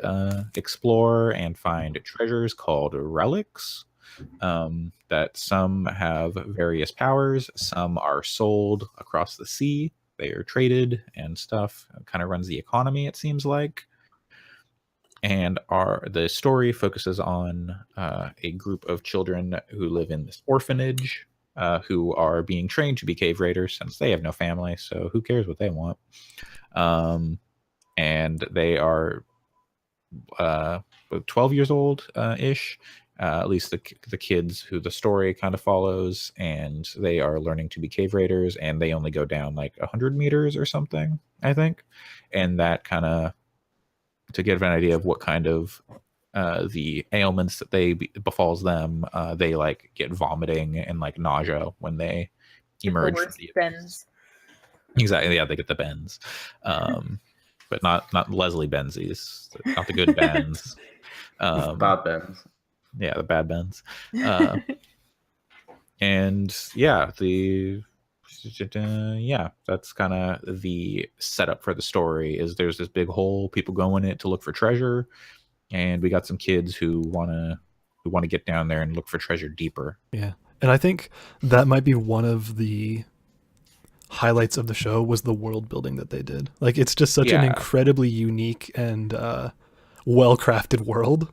explore and find treasures called relics. That some have various powers, some are sold across the sea, they are traded and stuff. It kind of runs the economy, it seems like. And the story focuses on a group of children who live in this orphanage, who are being trained to be cave raiders since they have no family, so who cares what they want. And they are 12 years old ish, at least the kids who the story kind of follows, and they are learning to be cave raiders, and they only go down like 100 meters or something, I think. And that kind of, to get an idea of what kind of the ailments that befalls them, they like get vomiting and like nausea when they emerge from the bends. Exactly, yeah, they get the bends, but not Leslie Benzies, not the good bends. Bad bends. Yeah, the bad bends. And yeah, that's kind of the setup for the story. Is there's this big hole, people go in it to look for treasure, and we got some kids who want to get down there and look for treasure deeper. Yeah, and I think that might be one of the highlights of the show was the world building that they did. Like, it's just such an incredibly unique and well-crafted world.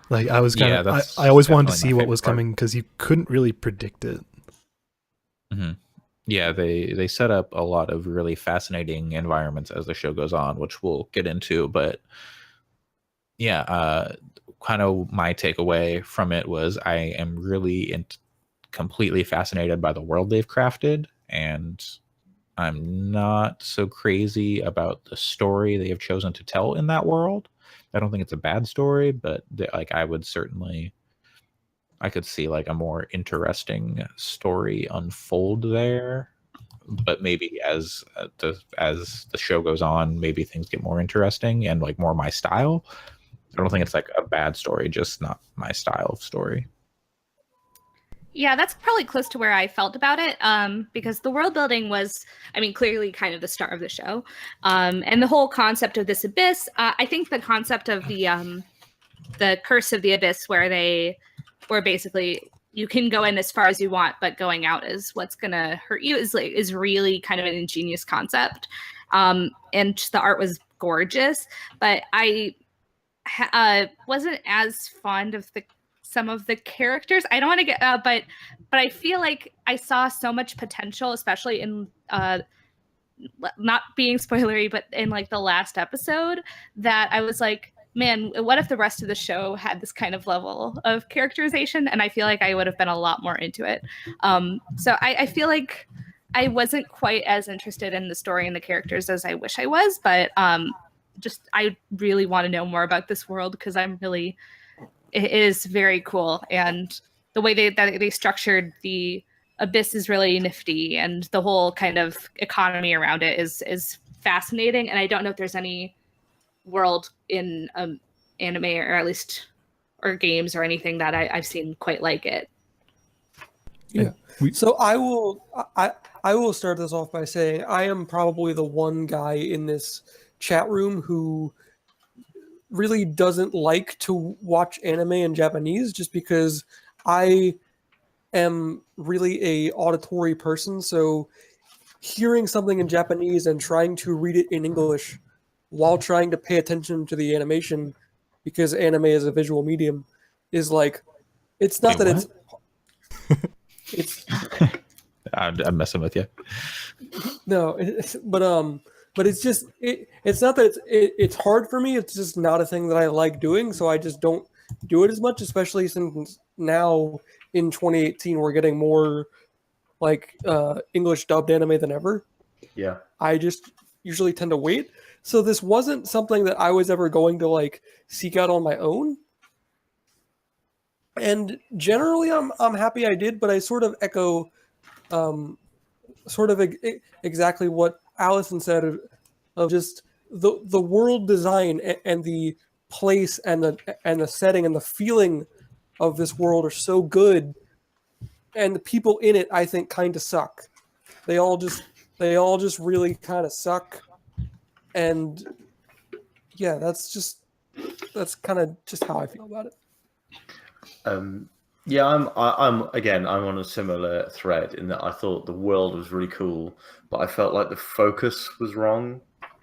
Like, I was kind of, I always wanted to see what was coming because you couldn't really predict it. Mm-hmm. Yeah, they set up a lot of really fascinating environments as the show goes on, which we'll get into. But yeah, kind of my takeaway from it was I am really completely fascinated by the world they've crafted, and I'm not so crazy about the story they have chosen to tell in that world. I don't think it's a bad story, but I could see like a more interesting story unfold there. But maybe as the show goes on, maybe things get more interesting and like more my style. I don't think it's like a bad story, just not my style of story. Yeah, that's probably close to where I felt about it, because the world building was, I mean, clearly kind of the star of the show. And the whole concept of this abyss, I think the concept of the curse of the abyss, where basically you can go in as far as you want, but going out is what's going to hurt you, is really kind of an ingenious concept. And the art was gorgeous, but I wasn't as fond of some of the characters. I don't want to get but I feel like I saw so much potential, especially in not being spoilery, but in like the last episode, that I was like, man, what if the rest of the show had this kind of level of characterization? And I feel like I would have been a lot more into it. So I feel like I wasn't quite as interested in the story and the characters as I wish I was, but I really want to know more about this world, because I'm really it is very cool, and the way they structured the Abyss is really nifty, and the whole kind of economy around it is fascinating. And I don't know if there's any world in anime or at least or games or anything that I've seen quite like it. Yeah. So I will start this off by saying I am probably the one guy in this chat room who really doesn't like to watch anime in Japanese, just because I am really a auditory person. So hearing something in Japanese and trying to read it in English while trying to pay attention to the animation, because anime is a visual medium, is like, it's not that it's I'm messing with you. no, but it's just it's not that it's hard for me. It's just not a thing that I like doing, so I just don't do it as much. Especially since now in 2018 we're getting more like English dubbed anime than ever. Yeah, I just usually tend to wait. So this wasn't something that I was ever going to like seek out on my own. And generally, I'm happy I did, but I sort of echo, exactly what Allison said of just the world design and the place and the setting and the feeling of this world are so good, and the people in it I think kind of suck. They all just really kind of suck, and yeah, that's kind of just how I feel about it. Yeah, I'm on a similar thread in that I thought the world was really cool, but I felt like the focus was wrong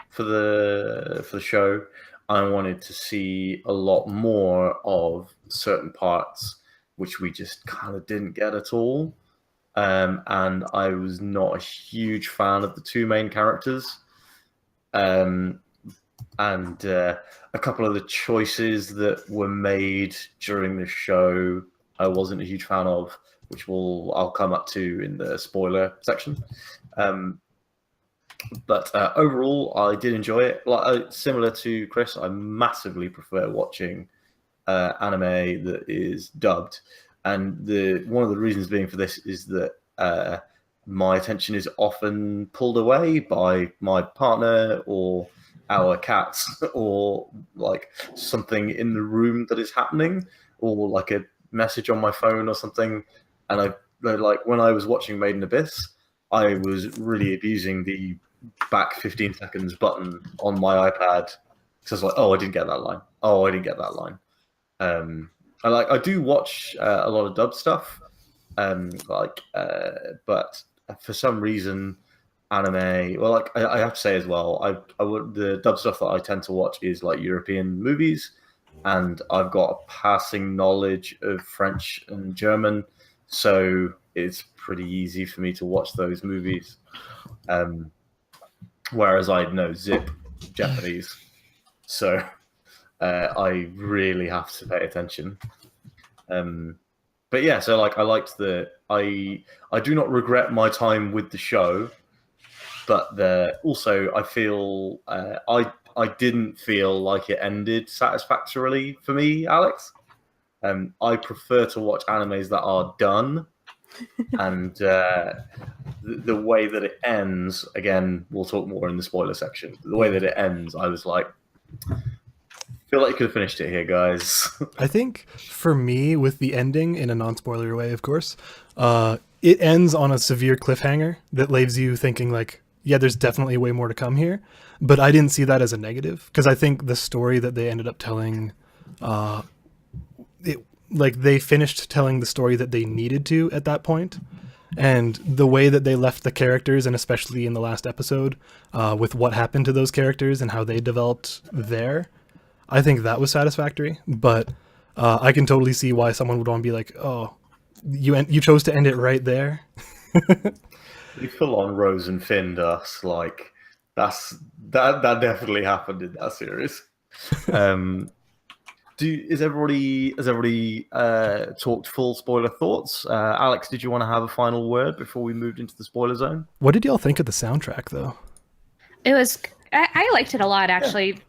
for the show. I wanted to see a lot more of certain parts, which we just kind of didn't get at all. And I was not a huge fan of the two main characters. And a couple of the choices that were made during the show I wasn't a huge fan of, which I'll come up to in the spoiler section. But overall, I did enjoy it. Similar to Chris, I massively prefer watching anime that is dubbed. And one of the reasons being for this is that my attention is often pulled away by my partner or our cats, or like something in the room that is happening, or like a message on my phone or something. And like when I was watching Made in Abyss, I was really abusing the back 15 seconds button on my iPad, because I was like, oh, I didn't get that line. Oh, I didn't get that line. I do watch a lot of dub stuff, but for some reason, anime. Well, like I have to say as well, the dub stuff that I tend to watch is like European movies, and I've got a passing knowledge of French and German, so it's pretty easy for me to watch those movies. Whereas I know zip Japanese, so I really have to pay attention. But yeah, so like I liked I do not regret my time with the show, but also I feel I didn't feel like it ended satisfactorily for me, Alex. I prefer to watch animes that are done, and the way that it ends, again, we'll talk more in the spoiler section. The way that it ends, I was like, feel like you could have finished it here, guys. I think for me, with the ending, in a non-spoiler way, of course, it ends on a severe cliffhanger that leaves you thinking like, yeah, there's definitely way more to come here. But I didn't see that as a negative, because I think the story that they ended up telling, they finished telling the story that they needed to at that point. And the way that they left the characters, and especially in the last episode, with what happened to those characters and how they developed there, I think that was satisfactory. But I can totally see why someone would want to be like, oh, you chose to end it right there. You full on Rose and Finned us, like that definitely happened in that series. Has everybody talked full spoiler thoughts? Alex, did you want to have a final word before we moved into the spoiler zone? What did y'all think of the soundtrack, though? It was I liked it a lot, actually.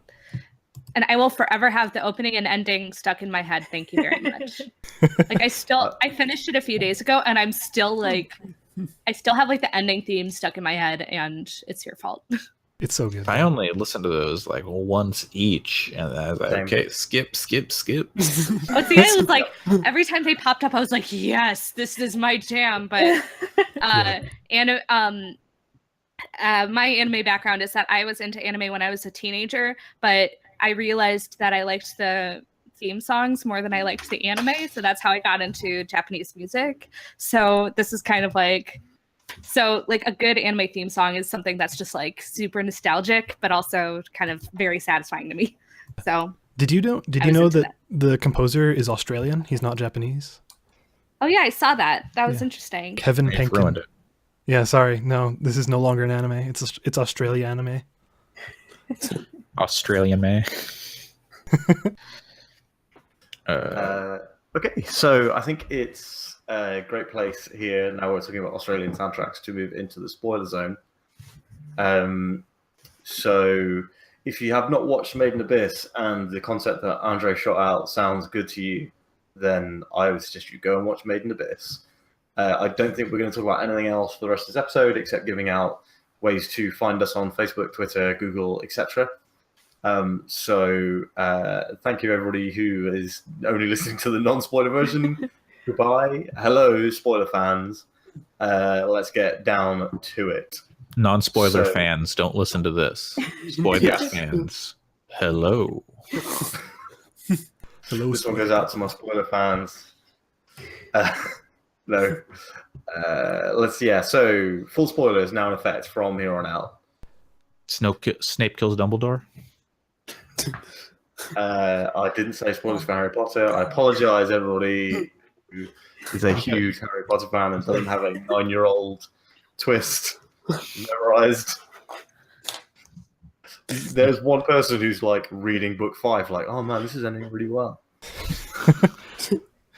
and I will forever have the opening and ending stuck in my head. Thank you very much. Like I finished it a few days ago, and I'm still like, I still have like the ending theme stuck in my head, and it's your fault. It's so good. I only listened to those like once each, and I was like, Same. okay, skip. Oh, see, I was like, every time they popped up, I was like, yes, this is my jam. But and my anime background is that I was into anime when I was a teenager, but I realized that I liked the theme songs more than I liked the anime, so that's how I got into Japanese music. So this is kind of like, so like a good anime theme song is something that's just like super nostalgic, but also kind of very satisfying to me. So did you know that the composer is Australian? He's not Japanese. Oh yeah, I saw that. That was interesting. Kevin They've Penkin. ruined it. Yeah, sorry. No, this is no longer an anime. It's Australia anime. Australian man. Okay, so I think it's a great place here, now we're talking about Australian soundtracks, to move into the spoiler zone. So if you have not watched Made in Abyss and the concept that Andre shot out sounds good to you, then I would suggest you go and watch Made in Abyss. I don't think we're going to talk about anything else for the rest of this episode, except giving out ways to find us on Facebook, Twitter, Google, etc. So thank you everybody who is only listening to the non-spoiler version. Goodbye. Hello, spoiler fans. Let's get down to it. Non-spoiler fans, don't listen to this. Spoiler fans, hello. Hello. This one goes out to my spoiler fans. No. So full spoilers now in effect from here on out. Snape kills Dumbledore. I didn't say spoilers for Harry Potter. I apologize, everybody who is a huge Harry Potter fan and doesn't have a 9-year-old twist memorized. There's one person who's like reading book 5, like, oh man, this is ending really well.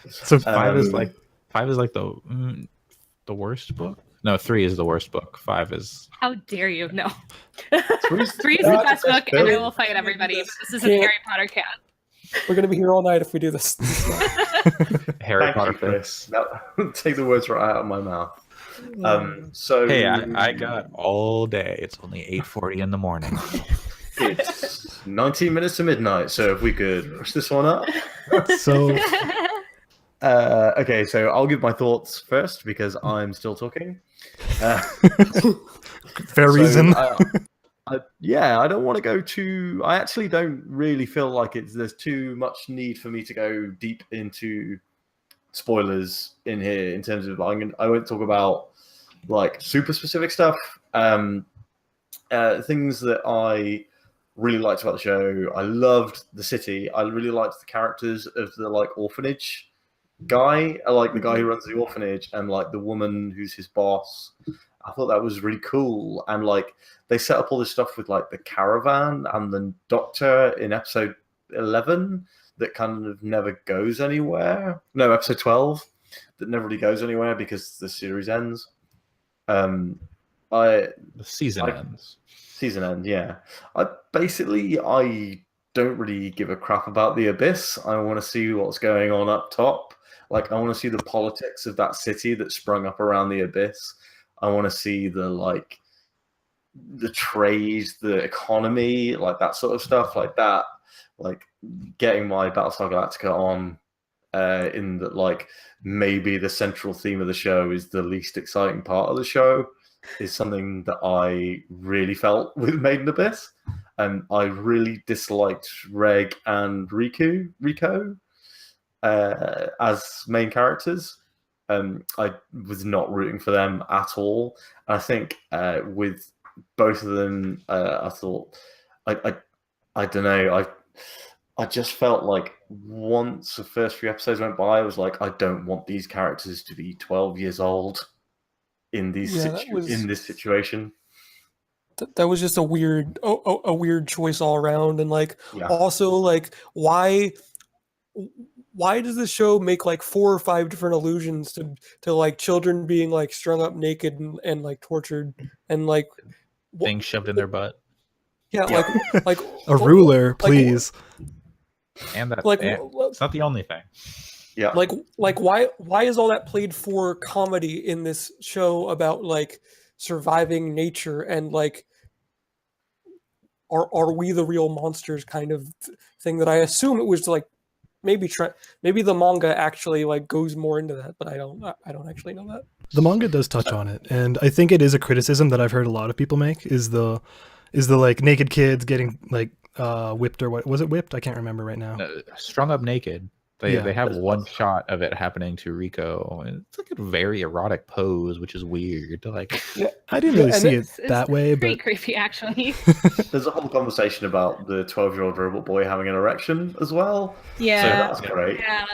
So 5 is like the worst book. No, 3 is the worst book. 5 is. How dare you? No. 3 is the best book, and I will fight everybody. But this isn't Harry Potter cat. We're gonna be here all night if we do this. Harry Potter. Chris. Now, take the words right out of my mouth. So hey, I got all day. It's only 8:40 in the morning. It's 19 minutes to midnight. So if we could push this one up. So okay, so I'll give my thoughts first because I'm still talking. Fair reason. I don't want to go too. I actually don't really feel like there's too much need for me to go deep into spoilers in here. In terms of, I won't talk about like super specific stuff. Things that I really liked about the show. I loved the city. I really liked the characters of the like orphanage guy. I like the guy who runs the orphanage and like the woman who's his boss. I thought that was really cool. And like they set up all this stuff with like the caravan and the doctor in episode 11 that kind of never goes anywhere. No, episode 12 that never really goes anywhere because the series ends. The season ends. Season end, yeah. I don't really give a crap about the Abyss. I want to see what's going on up top. Like I want to see the politics of that city that sprung up around the Abyss. I want to see the trade, the economy, like that sort of stuff, like that. Like getting my Battlestar Galactica on in that, like maybe the central theme of the show is the least exciting part of the show is something that I really felt with Made in Abyss. And I really disliked Reg and Rico as main characters. I was not rooting for them at all. And I think with both of them, I thought, I don't know, I just felt like once the first few episodes went by, I was like, I don't want these characters to be 12 years old in these in this situation. That was just a weird choice all around, and also like why does this show make like 4 or 5 different allusions to like children being like strung up naked and like tortured and like things shoved in their butt? Yeah, like A ruler, please. And that, Like, it's not the only thing. Yeah. like why is all that played for comedy in this show about like surviving nature and like are we the real monsters kind of thing that I assume it was like maybe the manga actually like goes more into that, but I don't actually know that. The manga does touch on it, and I think it is a criticism that I've heard a lot of people make is the like naked kids getting like whipped, or what was it, whipped? I can't remember right now. Strung up naked. They have one shot of it happening to Rico, and it's like a very erotic pose, which is weird. Like, I didn't really see It's it that way, pretty but creepy actually. There's a whole conversation about the 12-year-old robot boy having an erection as well. Yeah. So that's great. Yeah.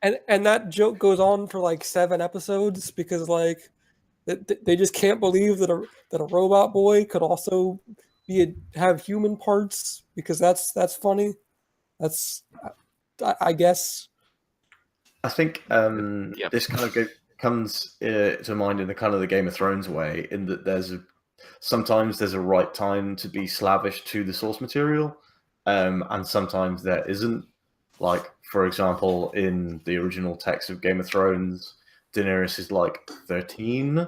And that joke goes on for like 7 episodes because like they just can't believe that a robot boy could also have human parts because that's funny. That's I guess. I think this kind of comes to mind in the kind of the Game of Thrones way, in that sometimes there's a right time to be slavish to the source material, and sometimes there isn't. Like, for example, in the original text of Game of Thrones, Daenerys is like 13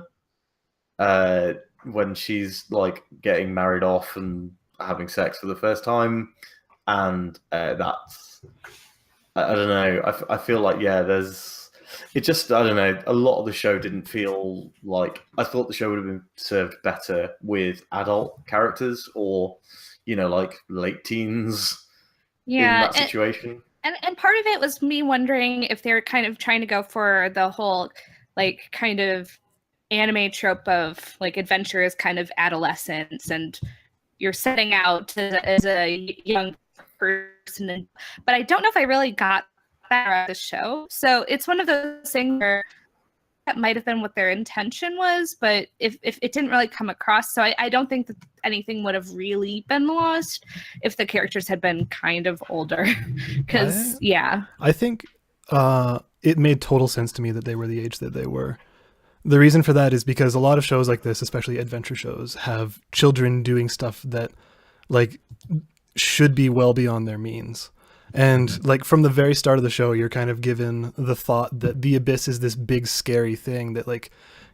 when she's like getting married off and having sex for the first time. And that's, I don't know, I feel like, I don't know, a lot of the show didn't feel like, I thought the show would have been served better with adult characters or, like late teens in that situation. And part of it was me wondering if they were kind of trying to go for the whole, like, kind of anime trope of, like, adventure is kind of adolescence and you're setting out as a young person, but I don't know if I really got that out of the show. So it's one of those things where that might have been what their intention was, but if it didn't really come across, so I don't think that anything would have really been lost if the characters had been kind of older. Because I think it made total sense to me that they were the age that they were. The reason for that is because a lot of shows like this, especially adventure shows, have children doing stuff that like should be well beyond their means. And like from the very start of the show, you're kind of given the thought that the abyss is this big scary thing that like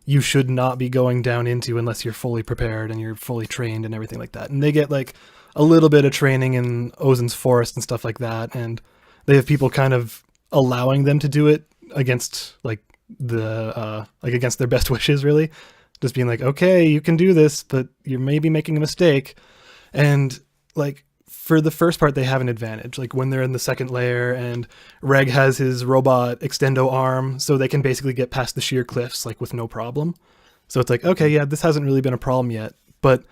you should not be going down into unless you're fully prepared and you're fully trained and everything like that. And they get like a little bit of training in Ozen's forest and stuff like that. And they have people kind of allowing them to do it against like against their best wishes, really. Just being like, okay, you can do this, but you're maybe making a mistake. And like, for the first part, they have an advantage. Like when they're in the second layer and Reg has his robot extendo arm, so they can basically get past the sheer cliffs like with no problem. So it's like, okay, yeah, this hasn't really been a problem yet. But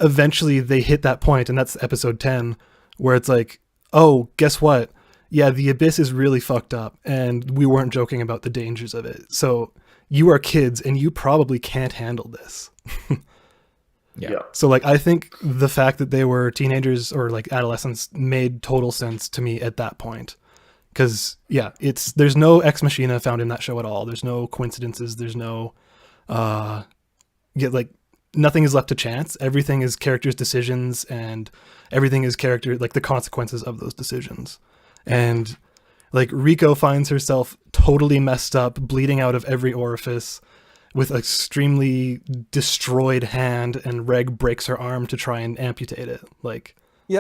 eventually they hit that point, and that's episode 10, where it's like, oh, guess what? Yeah, the abyss is really fucked up, and we weren't joking about the dangers of it. So you are kids, and you probably can't handle this. Yeah. So like I think the fact that they were teenagers or like adolescents made total sense to me at that point. Cause there's no ex machina found in that show at all. There's no coincidences. There's no, like nothing is left to chance. Everything is characters' decisions and everything is like the consequences of those decisions. And like Rico finds herself totally messed up, bleeding out of every orifice, with an extremely destroyed hand, and Reg breaks her arm to try and amputate it. Like,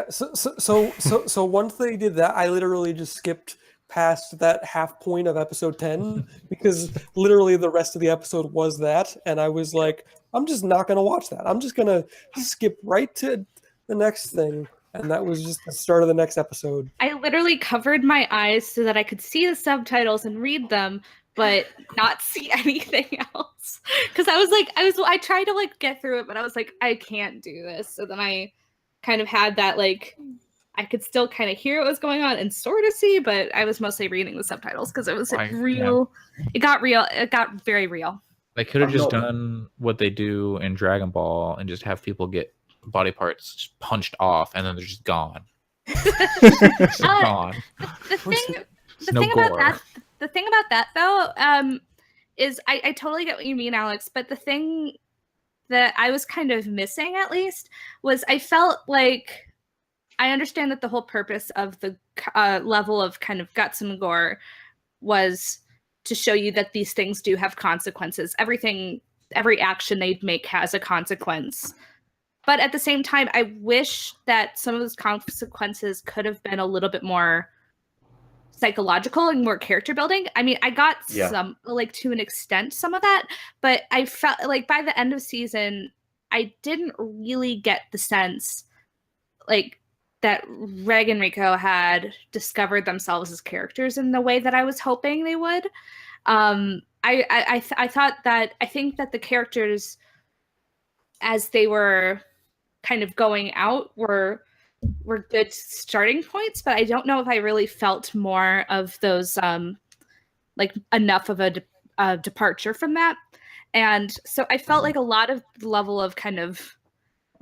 so once they did that, I literally just skipped past that half point of episode 10 because literally the rest of the episode was that, and I was like, I'm just not gonna watch that. I'm just gonna skip right to the next thing. And that was just the start of the next episode. I literally covered my eyes so that I could see the subtitles and read them, but not see anything else. Because I tried to like get through it, but I was like, I can't do this. So then I kind of had that like, I could still kind of hear what was going on and sort of see, but I was mostly reading the subtitles because it was real. Yeah. It got real. It got very real. They could have just done what they do in Dragon Ball and just have people get body parts just punched off and then they're just gone. Gone. The thing about that though, is I totally get what you mean, Alex, but the thing that I was kind of missing, at least, was I felt like I understand that the whole purpose of the level of kind of guts and gore was to show you that these things do have consequences. Every action they'd make has a consequence. But at the same time, I wish that some of those consequences could have been a little bit more psychological and more character building. I mean, I got some, like, to an extent, some of that, but I felt like by the end of season, I didn't really get the sense, like, that Reg and Rico had discovered themselves as characters in the way that I was hoping they would. I think that the characters, as they were kind of going out, were good starting points, but I don't know if I really felt more of those like enough of a departure from that. And so I felt like a lot of the level of kind of,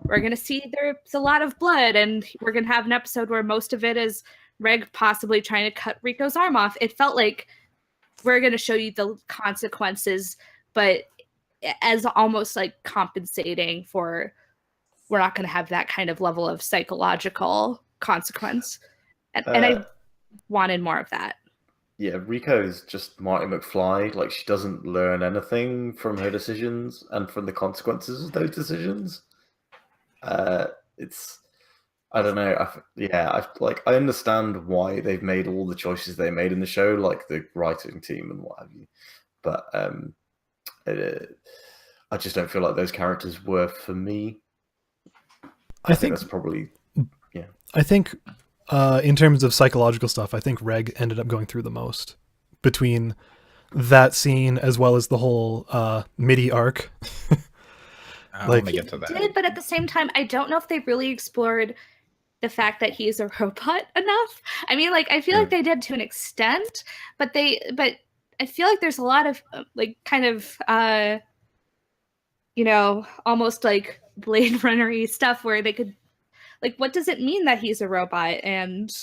we're going to see there's a lot of blood, and we're going to have an episode where most of it is Reg possibly trying to cut Rico's arm off. It felt like we're going to show you the consequences, but as almost like compensating for, we're not going to have that kind of level of psychological consequence. And I wanted more of that. Yeah, Rico is just Marty McFly. Like, she doesn't learn anything from her decisions and from the consequences of those decisions. It's, I don't know. I understand why they've made all the choices they made in the show, like the writing team and what have you. But I just don't feel like those characters were for me. I think that's probably, yeah. I think in terms of psychological stuff, I think Reg ended up going through the most between that scene as well as the whole MIDI arc. Let me get to that. Did, but at the same time, I don't know if they really explored the fact that he's a robot enough. I mean, like, I feel like they did to an extent, but I feel like there's a lot of like kind of almost like Blade Runner-y stuff where they could, like, what does it mean that he's a robot? And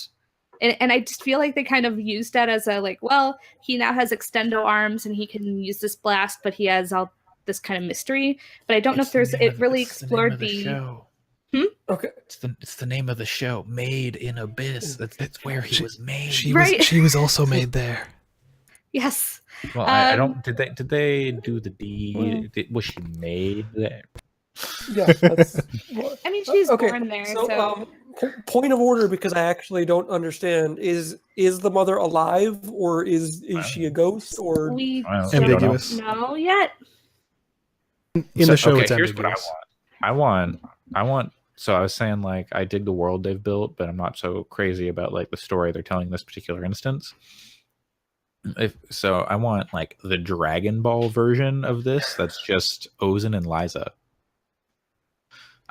I just feel like they kind of used that as a, like, well, he now has extendo arms and he can use this blast, but he has all this kind of mystery. But I don't know if it really explored the show. Okay, it's the name of the show, Made in Abyss. That's where he was made. She was also made there. Yes. Well, I don't. Did they do the D? Was she made there? Yeah, that's. I mean, she's born there. So, point of order, because I actually don't understand. Is the mother alive, or is she a ghost, or we ambiguous? Don't know yet. In the show, it's here's ambiguous. what I want. So I was saying, like, I dig the world they've built, but I'm not so crazy about, like, the story they're telling in this particular instance. So I want, like, the Dragon Ball version of this. That's just Ozen and Liza.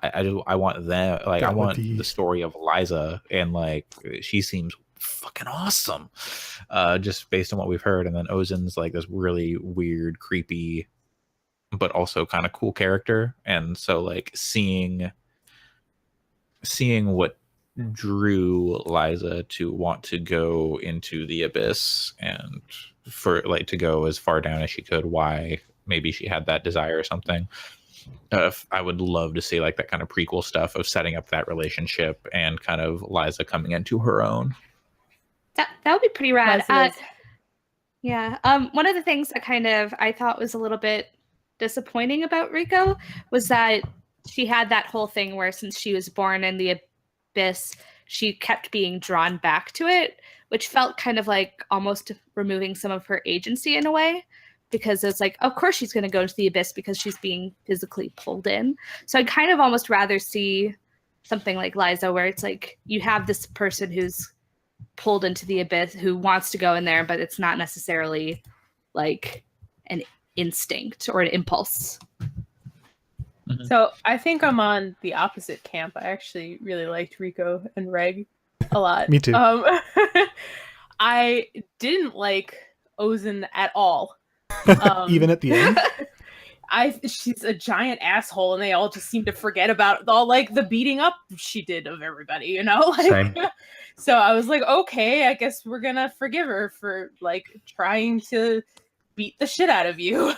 I want them, like, I want the story of Liza, and, like, she seems fucking awesome, just based on what we've heard. And then Ozen's like this really weird, creepy, but also kind of cool character. And so, like, seeing what drew Liza to want to go into the abyss, and for, like, to go as far down as she could, why maybe she had that desire or something. I would love to see, like, that kind of prequel stuff of setting up that relationship and kind of Liza coming into her own. That would be pretty rad. Yeah. One of the things that kind of I thought was a little bit disappointing about Rico was that she had that whole thing where, since she was born in the abyss, she kept being drawn back to it, which felt kind of like almost removing some of her agency in a way, because it's like, of course she's going to go to the abyss because she's being physically pulled in. So I'd kind of almost rather see something like Liza, where it's like you have this person who's pulled into the abyss, who wants to go in there, but it's not necessarily like an instinct or an impulse. Mm-hmm. So I think I'm on the opposite camp. I actually really liked Rico and Reg a lot. Me too. I didn't like Ozen at all. Even at the end? She's a giant asshole, and they all just seem to forget about all, like, the beating up she did of everybody, you know? Like, same. So I was like, okay, I guess we're gonna forgive her for, like, trying to beat the shit out of you.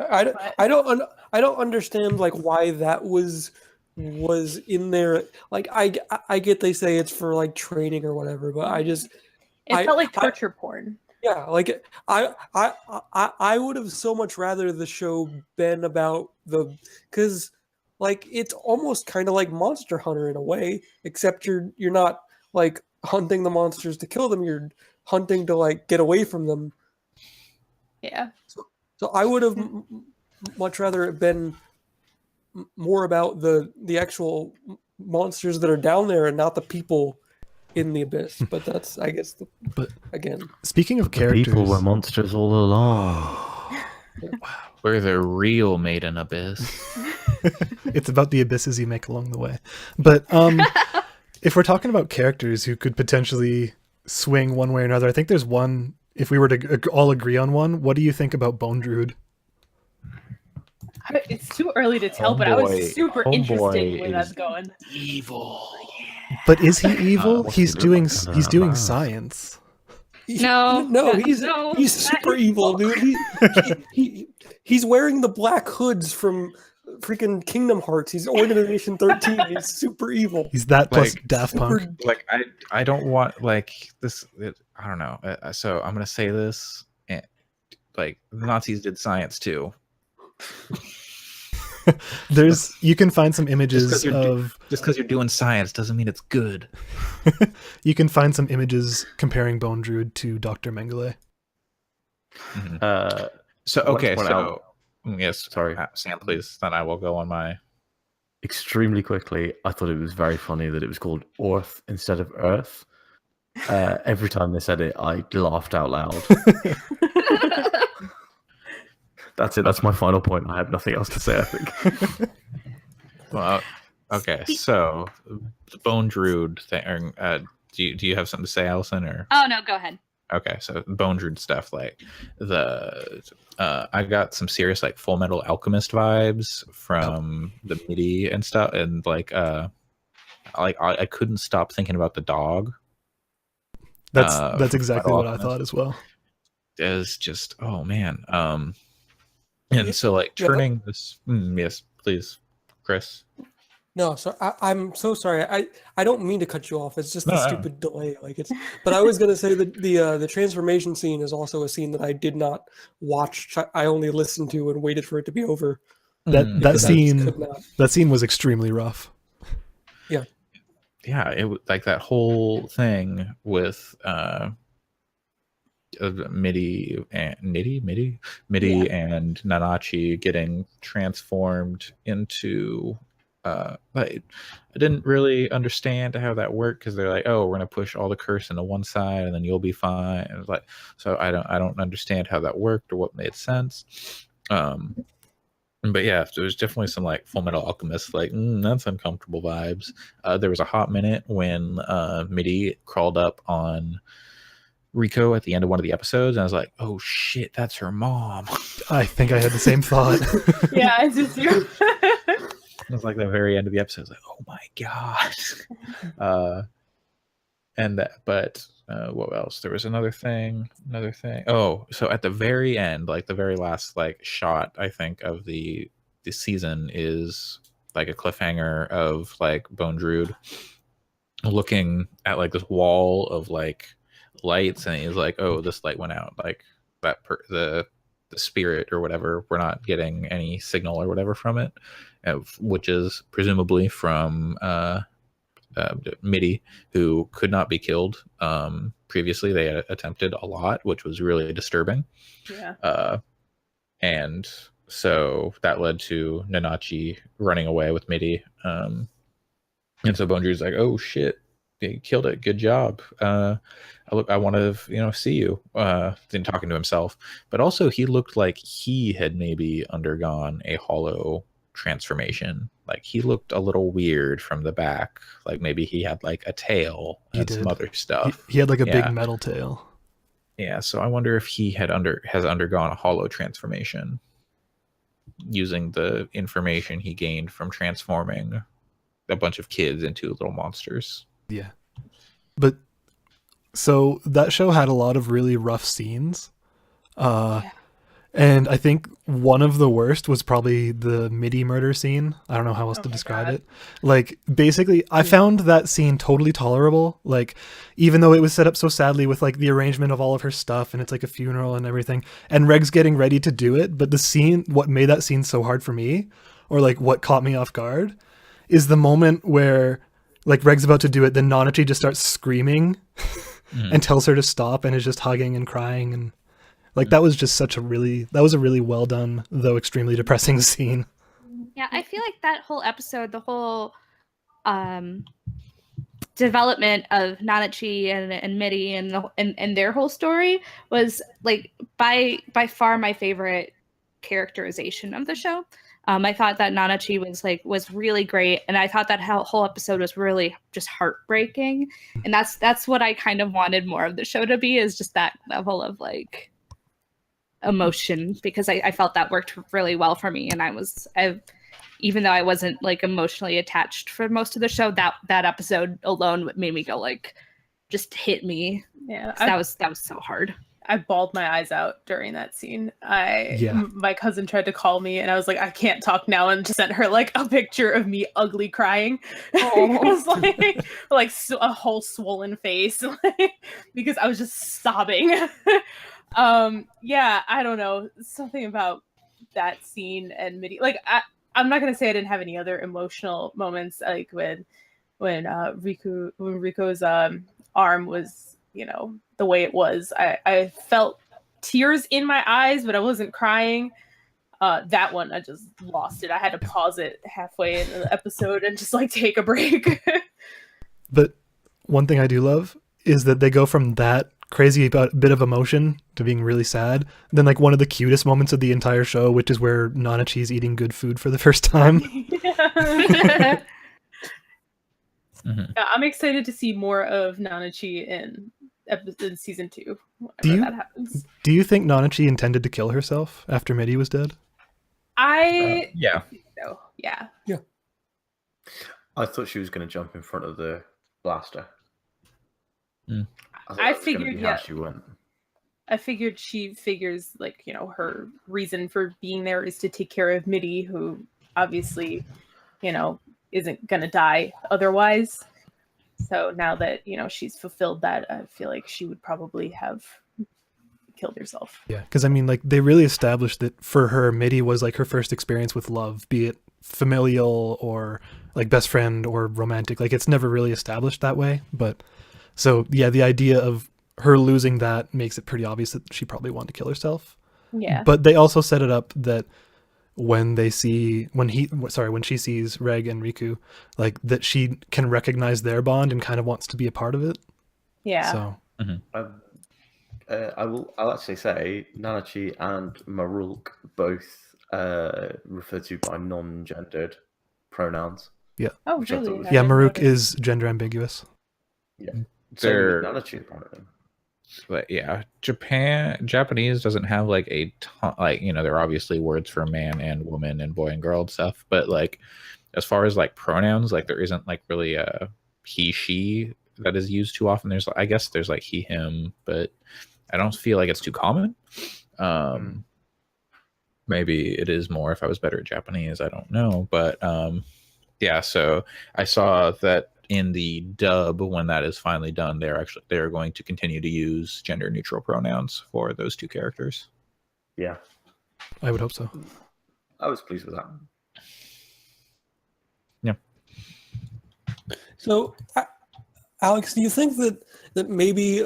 I don't understand like why that was in there. Like I get they say it's for like training or whatever, but it felt like torture porn. Yeah, like I would have so much rather the show been about because like it's almost kind of like Monster Hunter in a way, except you're not like hunting the monsters to kill them, you're hunting to like get away from them. Yeah. So I would have much rather it been more about the actual monsters that are down there and not the people in the abyss. But that's, I guess, again. Speaking of characters, people were monsters all along. We're the real made in abyss. It's about the abysses you make along the way. But if we're talking about characters who could potentially swing one way or another, I think there's one. If we were to all agree on one, what do you think about Bone Druid? It's too early to tell, but I was super interested where that's going. Evil. But is he evil? He's doing science. No, he's super evil, dude. He's wearing the black hoods from freaking Kingdom Hearts. He's Organization 13. He's super evil. He's that plus Daft Punk. Like I don't want like this. I don't know. So I'm gonna say this. Like the Nazis did science too. You can find some images just because you're doing science doesn't mean it's good. You can find some images comparing Bone Druid to Dr. Mengele. Mm-hmm. Yes, sorry, Sam, please. Then I will go on my. Extremely quickly, I thought it was very funny that it was called Orth instead of Earth. Every time they said it, I laughed out loud. That's it. That's my final point. I have nothing else to say, I think. Well, okay. So, the Bone Druid thing. Do you have something to say, Allison? Or oh no, go ahead. Okay, so Bone Druid stuff, like I got some serious like Full Metal Alchemist vibes from the MIDI and stuff, and I couldn't stop thinking about the dog. That's exactly what I thought as well. Is just man. And so like turning this. Yes, please, Chris. No, so I'm so sorry. I don't mean to cut you off. It's just the stupid delay. But I was gonna say that the transformation scene is also a scene that I did not watch. I only listened to and waited for it to be over. That scene was extremely rough. Yeah, it was like that whole thing with MIDI and Nanachi getting transformed into. I didn't really understand how that worked because they're like, oh, we're gonna push all the curse into one side and then you'll be fine. And it was like, so I don't understand how that worked or what made sense. But yeah, there was definitely some like Full Metal Alchemist, like that's uncomfortable vibes. There was a hot minute when MIDI crawled up on Rico at the end of one of the episodes, and I was like, oh shit, that's her mom. I think I had the same thought. Yeah, I just do. It was like the very end of the episode. I was like, oh my god. But what else? There was another thing. Oh, so at the very end, like the very last like shot, I think of the season is like a cliffhanger of like Bone Druid looking at like this wall of like lights, and he's like, oh, this light went out, like that the spirit or whatever, we're not getting any signal or whatever from it, which is presumably from MIDI, who could not be killed. Previously they had attempted a lot, which was really disturbing. And so that led to Nanachi running away with MIDI, and so Bone Druid's like, oh shit, you killed it, good job. I want to see you. Then talking to himself, but also he looked like he had maybe undergone a hollow transformation. Like he looked a little weird from the back, like maybe he had like a tail and some other stuff. He had like a big metal tail. Yeah, so I wonder if he has undergone a hollow transformation using the information he gained from transforming a bunch of kids into little monsters. Yeah. But so that show had a lot of really rough scenes. And I think one of the worst was probably the MIDI murder scene. I don't know how else to describe it. Like, basically, I found that scene totally tolerable. Like, even though it was set up so sadly with like the arrangement of all of her stuff and it's like a funeral and everything, and Reg's getting ready to do it. But the scene, what made that scene so hard for me, or like what caught me off guard, is the moment where like Reg's about to do it, then Nanachi just starts screaming and tells her to stop and is just hugging and crying, and like that was a really well done though extremely depressing scene. Yeah, I feel like that whole episode, the whole development of Nanachi and Midi and their whole story was like by far my favorite characterization of the show. I thought that Nanachi was really great, and I thought that whole episode was really just heartbreaking, and that's what I kind of wanted more of the show to be, is just that level of like emotion, because I felt that worked really well for me, and even though I wasn't like emotionally attached for most of the show, that episode alone made me go like, just hit me. Yeah, that was so hard. I bawled my eyes out during that scene. My cousin tried to call me, and I was like, I can't talk now, and just sent her like a picture of me ugly crying. It was like a whole swollen face, because I was just sobbing. Yeah, I don't know, something about that scene and Midi. Like, I'm not gonna say I didn't have any other emotional moments, like when Riko's arm was, the way it was. I felt tears in my eyes, but I wasn't crying. That one, I just lost it. I had to pause it halfway in the episode and just like take a break. But one thing I do love is that they go from that crazy bit of emotion to being really sad. Then like one of the cutest moments of the entire show, which is where Nanachi's eating good food for the first time. Yeah, I'm excited to see more of Nanachi in season 2. That happens. Do you think Nanachi intended to kill herself after Midi was dead? Yeah. think so. Yeah. I thought she was going to jump in front of the blaster. I figured, how she went. I figured she figures like, her reason for being there is to take care of Midi, who obviously, isn't going to die otherwise. So now that, she's fulfilled that, I feel like she would probably have killed herself. Yeah, because I mean, like, they really established that for her, Midi was like her first experience with love, be it familial or like best friend or romantic. Like, it's never really established that way. But so, yeah, the idea of her losing that makes it pretty obvious that she probably wanted to kill herself. Yeah. But they also set it up that when she sees Reg and Riku, like that she can recognize their bond and kind of wants to be a part of it. Yeah. So I'll actually say Nanachi and Marulk both referred to by non-gendered pronouns. Yeah. Oh, really? Yeah, Maruk is gender ambiguous. Yeah. They're- Nanachi apparently. But yeah, Japanese doesn't have like a ton, like, there are obviously words for man and woman and boy and girl and stuff, but like as far as like pronouns, like there isn't like really a he she that is used too often. I guess there's like he him, but I don't feel like it's too common. Maybe it is more if I was better at Japanese, I don't know, but yeah, so I saw that in the dub, when that is finally done, they're going to continue to use gender neutral pronouns for those two characters. Yeah, I would hope so. I was pleased with that. Yeah. So, Alex, do you think that maybe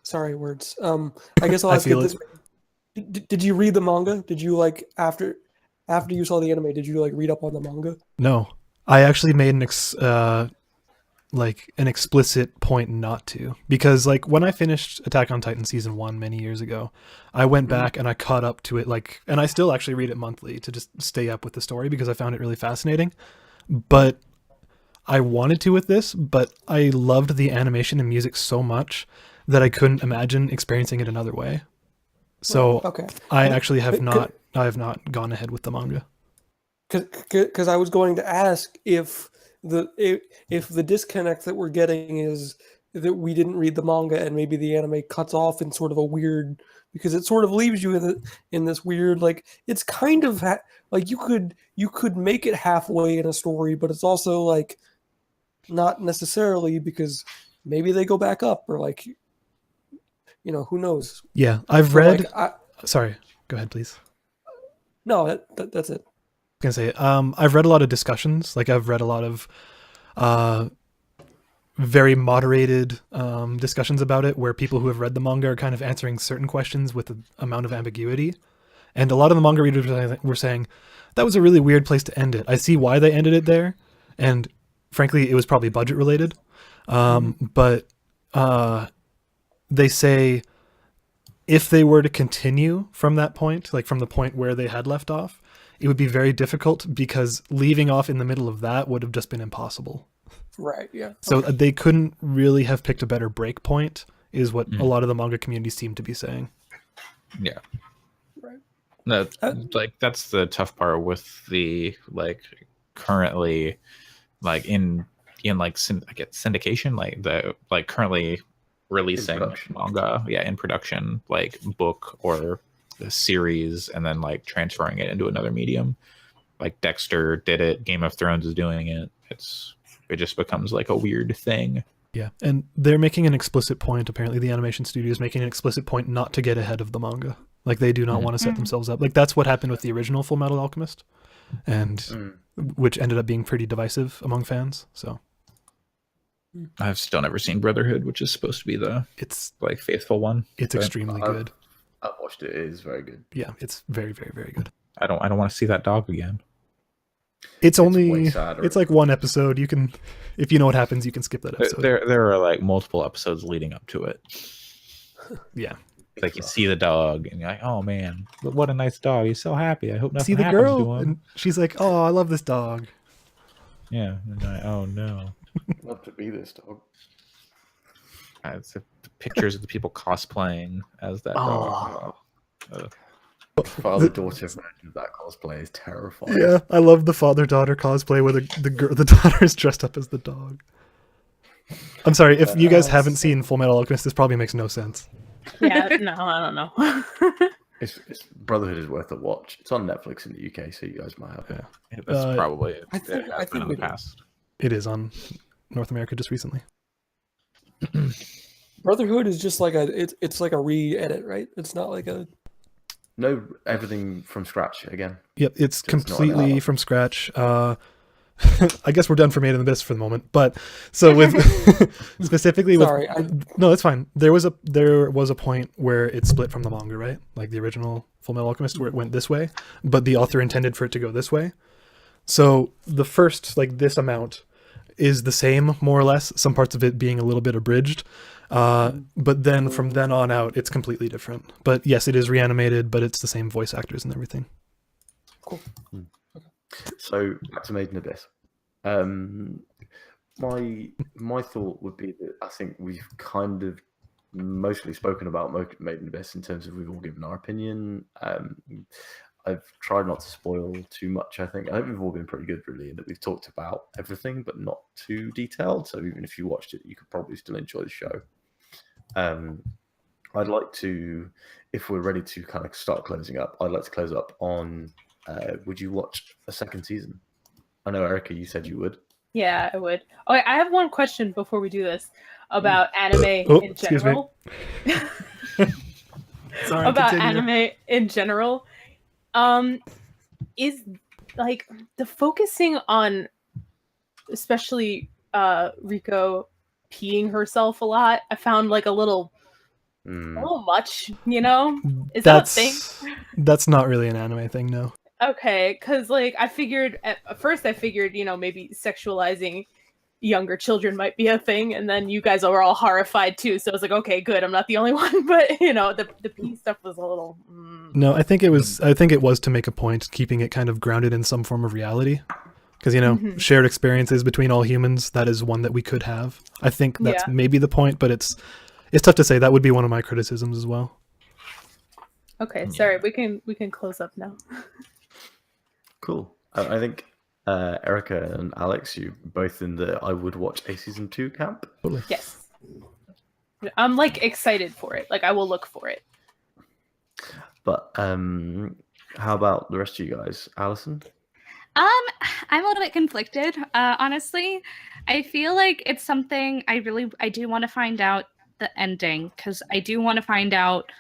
sorry, words. I guess I'll ask you this. Did you read the manga? Did you like after you saw the anime? Did you like read up on the manga? No, I actually made an explicit point not to, because like when I finished Attack on Titan season 1 many years ago, I went back and I caught up to it, and I still actually read it monthly to just stay up with the story because I found it really fascinating. But I wanted to with this, but I loved the animation and music so much that I couldn't imagine experiencing it another way. So okay. I actually have not gone ahead with the manga. Because I was going to ask if the disconnect that we're getting is that we didn't read the manga and maybe the anime cuts off in sort of a weird, because it sort of leaves you in this weird, like, it's kind of like you could make it halfway in a story, but it's also like not necessarily, because maybe they go back up, or like, who knows. Yeah, I've So, read. like, Sorry, go ahead, please. no, that's it. I was gonna say, I've read a lot of discussions. Like, I've read a lot of very moderated discussions about it, where people who have read the manga are kind of answering certain questions with an amount of ambiguity. And a lot of the manga readers were saying, that was a really weird place to end it. I see why they ended it there. And frankly, it was probably budget related. But they say if they were to continue from that point, like from the point where they had left off, it would be very difficult, because leaving off in the middle of that would have just been impossible. Right, yeah. So they couldn't really have picked a better break point, is what a lot of the manga community seemed to be saying. Yeah. Right. No, like that's the tough part with the like currently like in like syndication, like the like currently releasing manga, in production, like book or a series, and then like transferring it into another medium. Like Dexter did it, Game of Thrones is doing it. It just becomes like a weird thing. Yeah, and they're making an explicit point, apparently the animation studio is making an explicit point not to get ahead of the manga. Like, they do not want to set themselves up. Like, that's what happened with the original Full Metal Alchemist, and which ended up being pretty divisive among fans. So I've still never seen Brotherhood, which is supposed to be the like faithful one. It's extremely good. I've watched it. It is very good. Yeah, it's very, very, very good. I don't want to see that dog again. It's like one episode. You can, if you know what happens, you can skip that episode. There are like multiple episodes leading up to it. Yeah. Like, you see the dog and you're like, oh man, what a nice dog. He's so happy. I hope nothing see the happens girl, to him. and she's like, oh, I love this dog. Yeah. And like, oh no. I'd love to be this dog. It's the pictures of the people cosplaying as that dog. Father-daughter version of that cosplay is terrifying. Yeah, I love the father-daughter cosplay where the daughter is dressed up as the dog. I'm sorry, if you guys haven't seen Full Metal Alchemist, this probably makes no sense. Yeah, no, I don't know. It's Brotherhood is worth a watch. It's on Netflix in the UK, so you guys might have it. Yeah, that's probably I think in the past. It is on North America just recently. Brotherhood is just like it's like a re-edit, right? It's not like a... No, everything from scratch again. Yep, it's completely from scratch. I guess we're done for Made in the Abyss for the moment, but so with specifically with no, that's fine. There was a point where it split from the manga, right? Like the original Full Metal Alchemist, where it went this way, but the author intended for it to go this way. So the first, like, this amount is the same, more or less, some parts of it being a little bit abridged. But then from then on out, it's completely different. But yes, it is reanimated, but it's the same voice actors and everything. Cool. So back to Made in Abyss. My thought would be that I think we've kind of mostly spoken about Made in Abyss in terms of we've all given our opinion. I've tried not to spoil too much, I think. I think we've all been pretty good, really, in that we've talked about everything, but not too detailed. So even if you watched it, you could probably still enjoy the show. I'd like to, if we're ready to kind of start closing up, I'd like to close up on, would you watch a second season? I know, Erica, you said you would. Yeah, I would. Okay, I have one question before we do this about anime in general. Sorry, about continue. anime in general. Is like the focusing on especially Riko peeing herself a lot, I found like a little much, you know? Is that a thing? That's not really an anime thing, no. Okay, because like at first I figured, you know, maybe sexualizing younger children might be a thing, and then you guys were all horrified too, so I was like, okay, good, I'm not the only one. But you know, the pee stuff was a little No, I think it was to make a point, keeping it kind of grounded in some form of reality, because, you know, shared experiences between all humans, that is one that we could have. I think that's maybe the point, but it's tough to say. That would be one of my criticisms as well. Okay, sorry, we can close up now. Cool. I think Erica and Alex, you both in the I would watch a season 2 camp. Totally. Yes. I'm like excited for it. Like I will look for it. But how about the rest of you guys? Alison? I'm a little bit conflicted, honestly. I feel like it's something I do want to find out the ending, because I do want to find out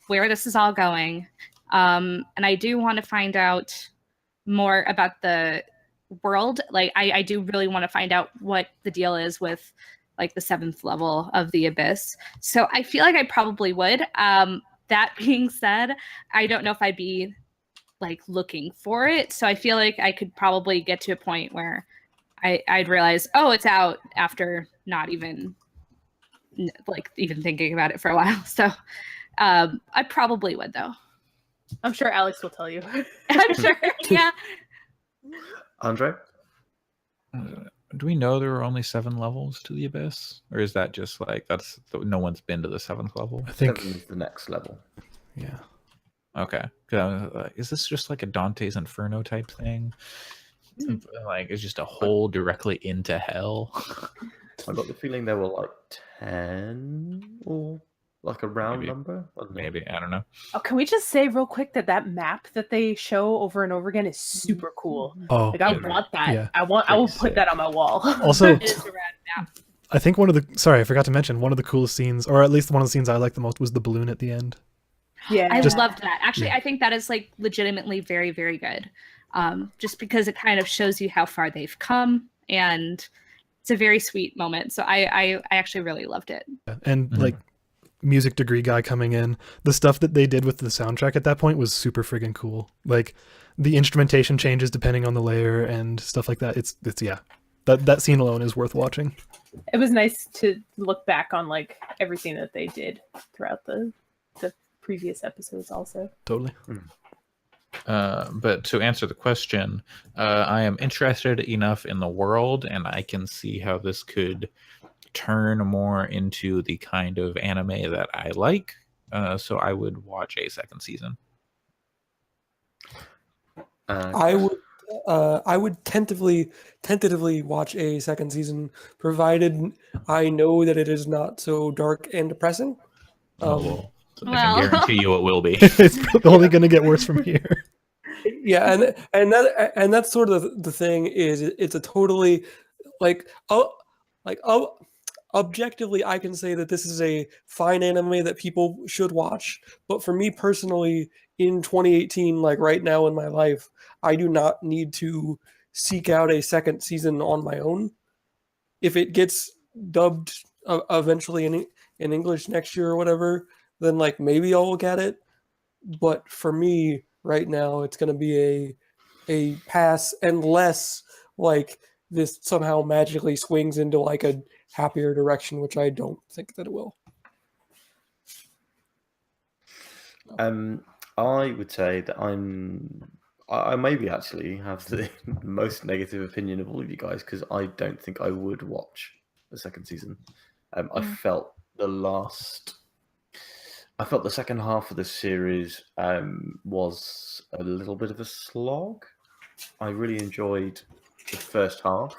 where this is all going. And I do want to find out more about the world. Like I do really want to find out what the deal is with like the 7th level of the Abyss. So I feel like I probably would. That being said, I don't know if I'd be like looking for it. So I feel like I could probably get to a point where I'd realize, oh, it's out after not even like even thinking about it for a while. So I probably would, though. I'm sure Alex will tell you. I'm sure. Yeah. Andre? Do we know there are only 7 levels to the Abyss, or is that just like no one's been to the 7th level? I think 7 is the next level. yeah. Okay, is this just like a Dante's Inferno type thing? Like it's just a hole directly into hell. I got the feeling there were like 10 or like a round number. Maybe, I don't know. Oh, can we just say real quick that map that they show over and over again is super cool. Oh, Like I want that. Yeah. I will put that on my wall. Also, It is a rad map. I think I forgot to mention, one of the coolest scenes, or at least one of the scenes I liked the most, was the balloon at the end. Yeah, I loved that. Actually, I think that is like legitimately very, very good. Just because it kind of shows you how far they've come, and it's a very sweet moment. So I actually really loved it. And like music degree guy coming in, the stuff that they did with the soundtrack at that point was super friggin' cool. Like the instrumentation changes depending on the layer and stuff like that. It's yeah. That scene alone is worth watching. It was nice to look back on like everything that they did throughout the previous episodes also. Totally. But to answer the question, I am interested enough in the world, and I can see how this could turn more into the kind of anime that I like. So I would watch a 2nd season. I would tentatively watch a 2nd season, provided I know that it is not so dark and depressing. I can guarantee you it will be. It's only going to get worse from here. Yeah, and that's sort of the thing is it's a totally objectively I can say that this is a fine anime that people should watch, but for me personally in 2018, like right now in my life, I do not need to seek out a 2nd season on my own. If it gets dubbed eventually in English next year or whatever, then like maybe I'll look at it. But for me right now, it's going to be a pass, unless like this somehow magically swings into like a happier direction, which I don't think that it will. I would say that I maybe actually have the most negative opinion of all of you guys, because I don't think I would watch the 2nd season. I felt the second half of the series was a little bit of a slog. I really enjoyed the first half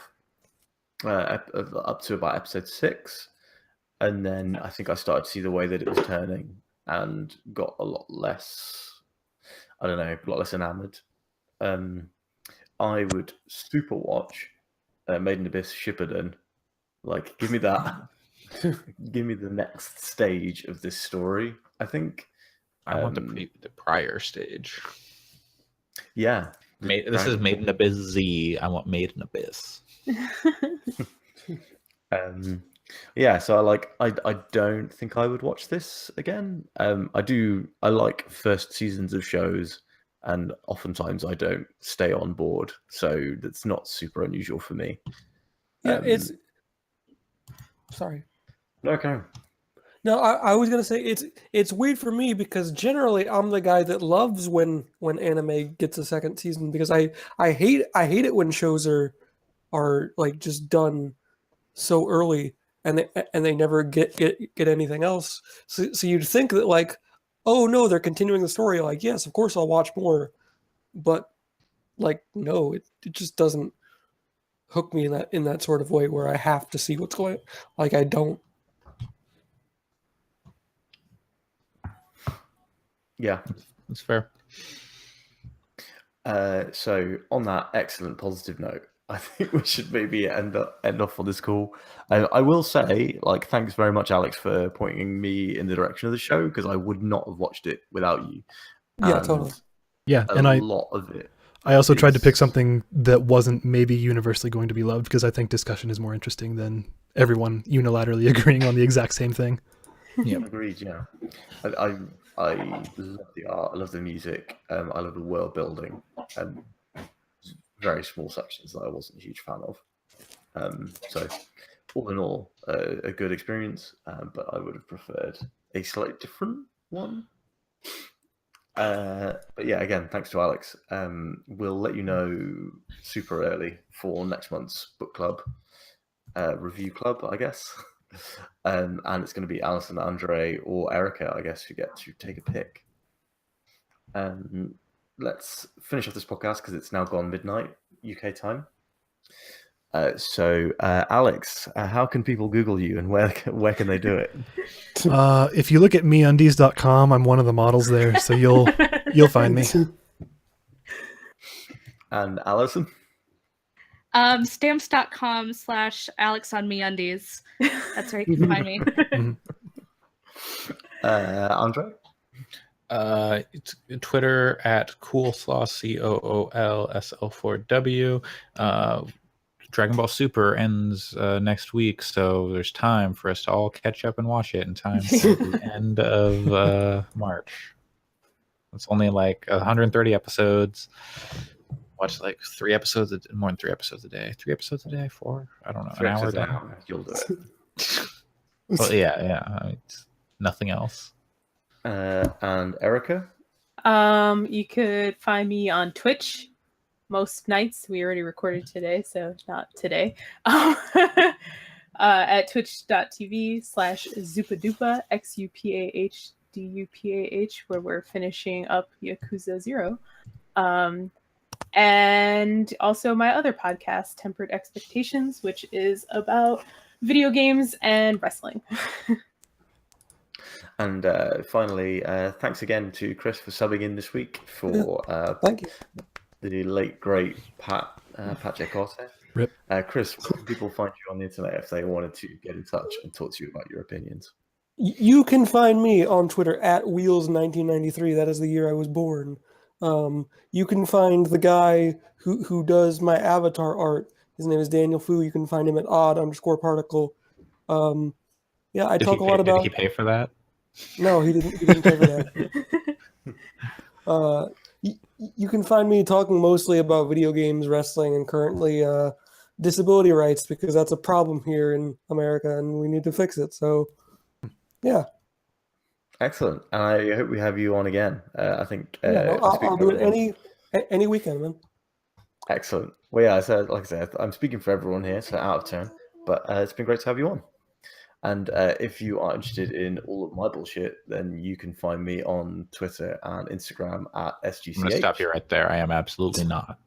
up to about episode 6, and then I think I started to see the way that it was turning and got a lot less, I don't know, a lot less enamored. I would super watch Made in Abyss Shippuden. Like, give me that. Give me the next stage of this story. I think I want the prior stage. Yeah. This is Made in Abyss Z. I want Made in Abyss. Yeah, so I don't think I would watch this again. I like first seasons of shows, and oftentimes I don't stay on board, so that's not super unusual for me. Yeah, sorry. No, okay. No, I was gonna say it's weird for me because generally I'm the guy that loves when anime gets a 2nd season, because I hate it when shows are like just done so early and they never get anything else. So you'd think that like, oh no, they're continuing the story. Like, yes, of course I'll watch more, but like no, it just doesn't hook me in that sort of way where I have to see what's going. Like I don't. Yeah. That's fair. So on that excellent positive note, I think we should maybe end off on this call. I will say, like, thanks very much, Alex, for pointing me in the direction of the show, because I would not have watched it without you. Yeah, And totally. Yeah, a and lot of it. I also tried to pick is- something that wasn't maybe universally going to be loved, because I think discussion is more interesting than everyone unilaterally agreeing on the exact same thing. Yeah. Agreed. Yeah, I love the art. I love the music. I love the world building. Very small sections that I wasn't a huge fan of. So all in all, a good experience. But I would have preferred a slightly different one. But yeah, again, thanks to Alex. We'll let you know super early for next month's book club review club, I guess. And it's going to be Alison, Andre, or Erica, I guess, who get to take a pick. Let's finish off this podcast because it's now gone midnight UK time. So, Alex, how can people Google you, and where can they do it? If you look at meundies.com, I'm one of the models there, so you'll find me. And Alison? Stamps.com/Alex on MeUndies. That's where you can find me. Andre? It's Twitter at coolslaw COOLSL4W. Dragon Ball Super ends next week, so there's time for us to all catch up and watch it in time for the end of March. It's only like 130 episodes. Watch like 3 episodes, more than 3 episodes a day. 3 episodes a day, 4? I don't know. An hour a day. You'll do it. Well, yeah. I mean, nothing else. And Erica? You could find me on Twitch most nights. We already recorded today, so not today. At twitch.tv/Zupadupa, XUPAHDUPAH, where we're finishing up Yakuza 0. And also my other podcast, Tempered Expectations, which is about video games and wrestling. And finally, thanks again to Chris for subbing in this week for Thank you. the late, great Pat Jacote. Rip. Chris, where can people find you on the internet if they wanted to get in touch and talk to you about your opinions? You can find me on Twitter at Wheels1993. That is the year I was born. You can find the guy who does my avatar art. His name is Daniel Fu. You can find him at odd_particle. Yeah, I talk a lot about. Did he pay for that? No, he didn't pay for that. You can find me talking mostly about video games, wrestling, and currently disability rights, because that's a problem here in America and we need to fix it. So, yeah. Excellent. And I hope we have you on again. I think I'll do it any weekend, man. Excellent. Well, yeah, like I said, I'm speaking for everyone here, so out of turn. But it's been great to have you on. And if you are interested in all of my bullshit, then you can find me on Twitter and Instagram at SGCH. I'm going to stop you right there. I am absolutely not.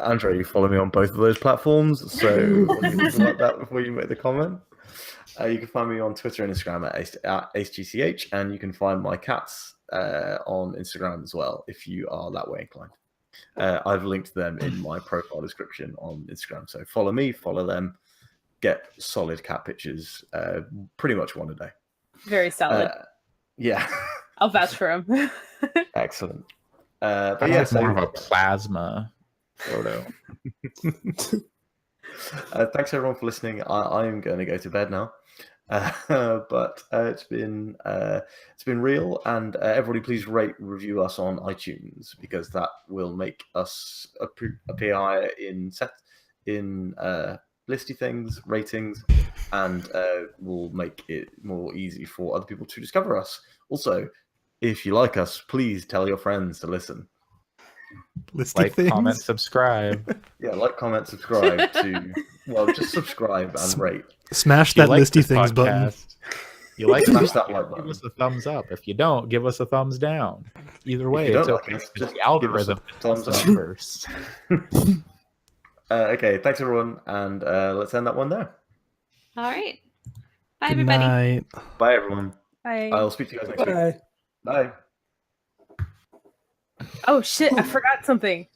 Andre, you follow me on both of those platforms, so what do you think about that before you make the comment? You can find me on Twitter and Instagram at SGCH, and you can find my cats on Instagram as well, if you are that way inclined. I've linked them in my profile description on Instagram, so follow me, follow them. Get solid cat pictures, pretty much one a day. Very solid. Yeah. I'll vouch for him. Excellent. But I yeah, like more of a plasma photo. Thanks everyone for listening. I am going to go to bed now. But it's been real, and everybody please rate and review us on iTunes, because that will make us appear higher in listy things, ratings, and will make it more easy for other people to discover us. Also, if you like us, please tell your friends to listen. Listy things. Comment, subscribe. Yeah, like, comment, subscribe to. Well, just subscribe and rate. Smash that listy things button. You like Smash that like button. Give us a thumbs up. If you don't, give us a thumbs down. Either way, you it's don't okay. like us, Just just the algorithm give us a thumbs up. numbers. Okay, thanks everyone, and let's end that one there. All right. Bye, Good everybody. night. Bye everyone. Bye. I'll speak to you guys next week. Bye. Bye. Oh shit! I forgot something.